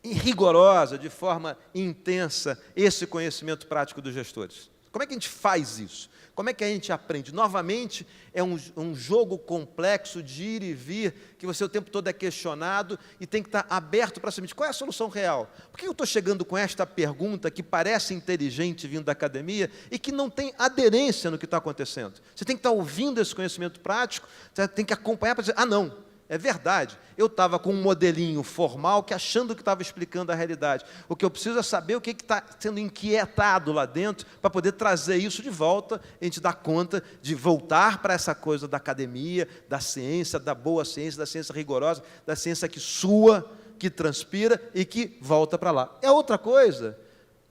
rigorosa, de forma intensa, esse conhecimento prático dos gestores? Como é que a gente faz isso? Como é que a gente aprende? Novamente, é um jogo complexo de ir e vir, que você o tempo todo é questionado e tem que estar aberto para saber qual é a solução real. Por que eu estou chegando com esta pergunta que parece inteligente vindo da academia e que não tem aderência no que está acontecendo? Você tem que estar ouvindo esse conhecimento prático, você tem que acompanhar para dizer, não, é verdade, eu estava com um modelinho formal que achando que estava explicando a realidade. O que eu preciso é saber o que está sendo inquietado lá dentro para poder trazer isso de volta, a gente dar conta de voltar para essa coisa da academia, da ciência, da boa ciência, da ciência rigorosa, da ciência que sua, que transpira e que volta para lá. E a outra coisa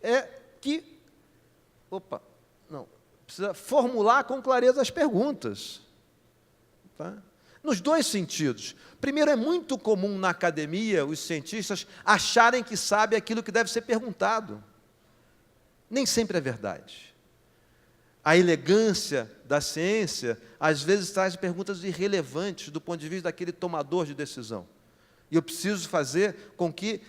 é que, precisa formular com clareza as perguntas. Tá? Nos dois sentidos. Primeiro, é muito comum na academia os cientistas acharem que sabem aquilo que deve ser perguntado. Nem sempre é verdade. A elegância da ciência, às vezes, traz perguntas irrelevantes do ponto de vista daquele tomador de decisão. E eu preciso fazer com que,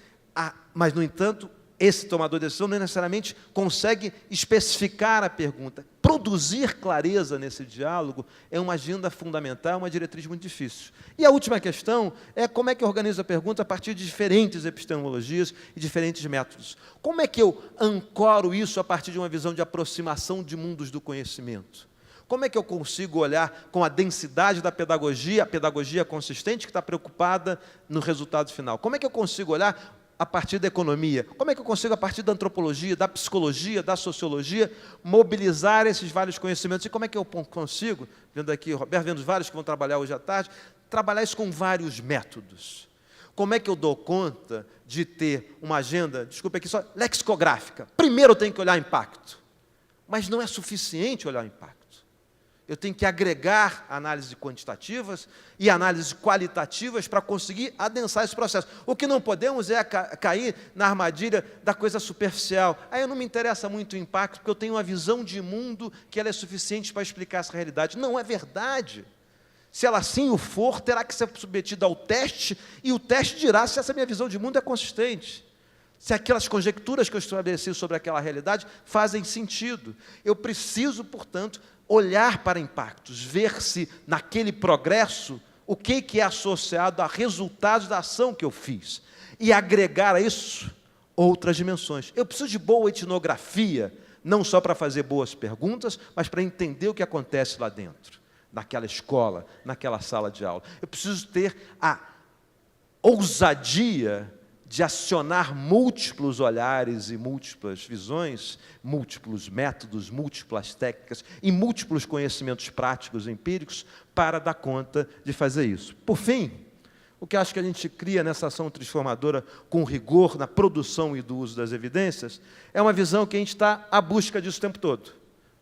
mas, no entanto, esse tomador de decisão não necessariamente consegue especificar a pergunta. Produzir clareza nesse diálogo é uma agenda fundamental, uma diretriz muito difícil. E a última questão é como é que eu organizo a pergunta a partir de diferentes epistemologias e diferentes métodos. Como é que eu ancoro isso a partir de uma visão de aproximação de mundos do conhecimento? Como é que eu consigo olhar com a densidade da pedagogia, a pedagogia consistente que está preocupada no resultado final? Como é que eu consigo olhar a partir da economia? Como é que eu consigo, a partir da antropologia, da psicologia, da sociologia, mobilizar esses vários conhecimentos? E como é que eu consigo, vendo aqui, Roberto, vendo os vários que vão trabalhar hoje à tarde, trabalhar isso com vários métodos? Como é que eu dou conta de ter uma agenda, desculpa aqui, só lexicográfica? Primeiro eu tenho que olhar impacto, mas não é suficiente olhar impacto. Eu tenho que agregar análises quantitativas e análises qualitativas para conseguir adensar esse processo. O que não podemos é cair na armadilha da coisa superficial. Aí eu não me interessa muito o impacto, porque eu tenho uma visão de mundo que ela é suficiente para explicar essa realidade. Não é verdade. Se ela assim o for, terá que ser submetida ao teste, e o teste dirá se essa minha visão de mundo é consistente. Se aquelas conjecturas que eu estabeleci sobre aquela realidade fazem sentido. Eu preciso, portanto, olhar para impactos, ver se naquele progresso, o que é associado a resultados da ação que eu fiz, e agregar a isso outras dimensões. Eu preciso de boa etnografia, não só para fazer boas perguntas, mas para entender o que acontece lá dentro, naquela escola, naquela sala de aula. Eu preciso ter a ousadia de acionar múltiplos olhares e múltiplas visões, múltiplos métodos, múltiplas técnicas e múltiplos conhecimentos práticos e empíricos para dar conta de fazer isso. Por fim, o que acho que a gente cria nessa ação transformadora com rigor na produção e do uso das evidências é uma visão que a gente está à busca disso o tempo todo.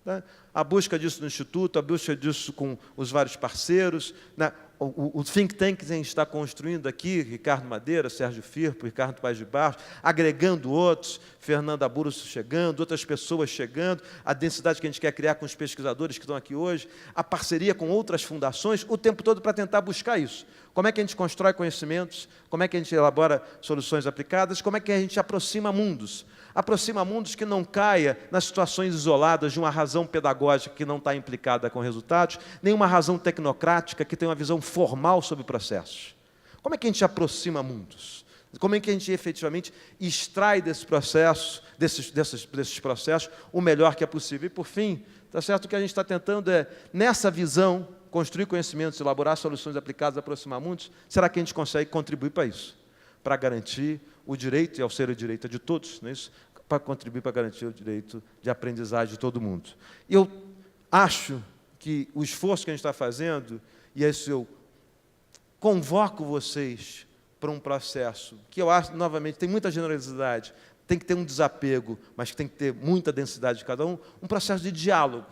Né? A busca disso no Instituto, a busca disso com os vários parceiros, né? O think tank que a gente está construindo aqui, Ricardo Madeira, Sérgio Firpo, Ricardo Paes de Barros, agregando outros, Fernanda Burso chegando, outras pessoas chegando, a densidade que a gente quer criar com os pesquisadores que estão aqui hoje, a parceria com outras fundações, o tempo todo para tentar buscar isso. Como é que a gente constrói conhecimentos, como é que a gente elabora soluções aplicadas, como é que a gente aproxima mundos. Aproxima mundos que não caia nas situações isoladas de uma razão pedagógica que não está implicada com resultados, nem uma razão tecnocrática que tem uma visão formal sobre processos. Como é que a gente aproxima mundos? Como é que a gente efetivamente extrai desse processo, desses processos, o melhor que é possível? E, por fim, tá certo? O que a gente está tentando é, nessa visão, construir conhecimentos, elaborar soluções aplicadas, aproximar mundos. Será que a gente consegue contribuir para isso? Para garantir o direito, e ao ser o direito de todos, não é isso? Para contribuir para garantir o direito de aprendizagem de todo mundo. E eu acho que o esforço que a gente está fazendo, e isso eu convoco vocês para um processo que eu acho, novamente, tem muita generosidade, tem que ter um desapego, mas tem que ter muita densidade de cada um processo de diálogo.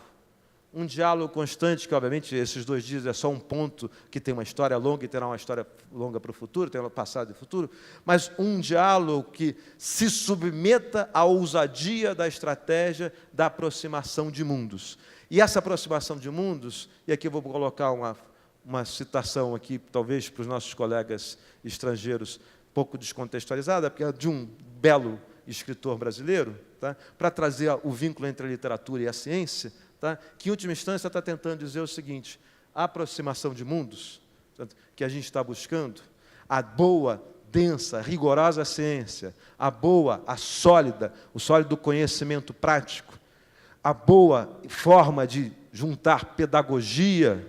Um diálogo constante, que, obviamente, esses 2 dias é só um ponto que tem uma história longa e terá uma história longa para o futuro, tem um passado e futuro, mas um diálogo que se submeta à ousadia da estratégia da aproximação de mundos. E essa aproximação de mundos, e aqui eu vou colocar uma citação aqui, talvez para os nossos colegas estrangeiros, pouco descontextualizada, porque é de um belo escritor brasileiro, tá? Para trazer o vínculo entre a literatura e a ciência, tá? Que, em última instância, está tentando dizer o seguinte: a aproximação de mundos, portanto, que a gente está buscando, a boa, densa, rigorosa ciência, a boa, a sólida, o sólido conhecimento prático, a boa forma de juntar pedagogia,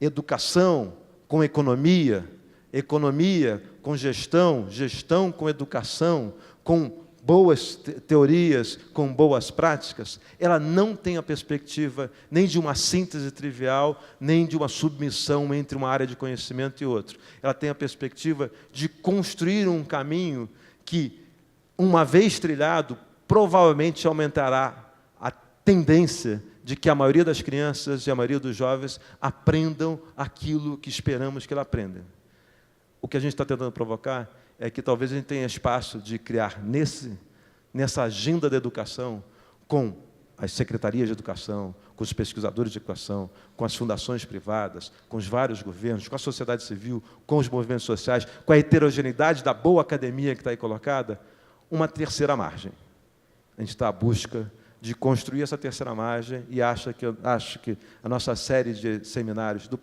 educação com economia, economia com gestão, gestão com educação, com boas teorias, com boas práticas, ela não tem a perspectiva nem de uma síntese trivial, nem de uma submissão entre uma área de conhecimento e outra. Ela tem a perspectiva de construir um caminho que, uma vez trilhado, provavelmente aumentará a tendência de que a maioria das crianças e a maioria dos jovens aprendam aquilo que esperamos que elas aprendam. O que a gente está tentando provocar é que talvez a gente tenha espaço de criar nessa agenda da educação, com as secretarias de educação, com os pesquisadores de educação, com as fundações privadas, com os vários governos, com a sociedade civil, com os movimentos sociais, com a heterogeneidade da boa academia que está aí colocada, uma terceira margem. A gente está à busca de construir essa terceira margem e acho que a nossa série de seminários do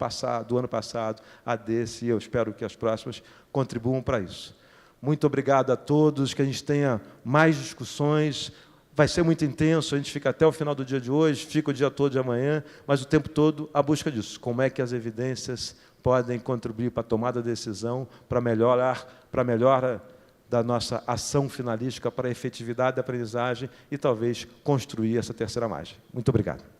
ano passado, a desse, e eu espero que as próximas, contribuam para isso. Muito obrigado a todos, que a gente tenha mais discussões. Vai ser muito intenso, a gente fica até o final do dia de hoje, fica o dia todo de amanhã, mas o tempo todo a busca disso. Como é que as evidências podem contribuir para a tomada de decisão, para a melhora da nossa ação finalística, para a efetividade da aprendizagem e talvez construir essa terceira margem. Muito obrigado.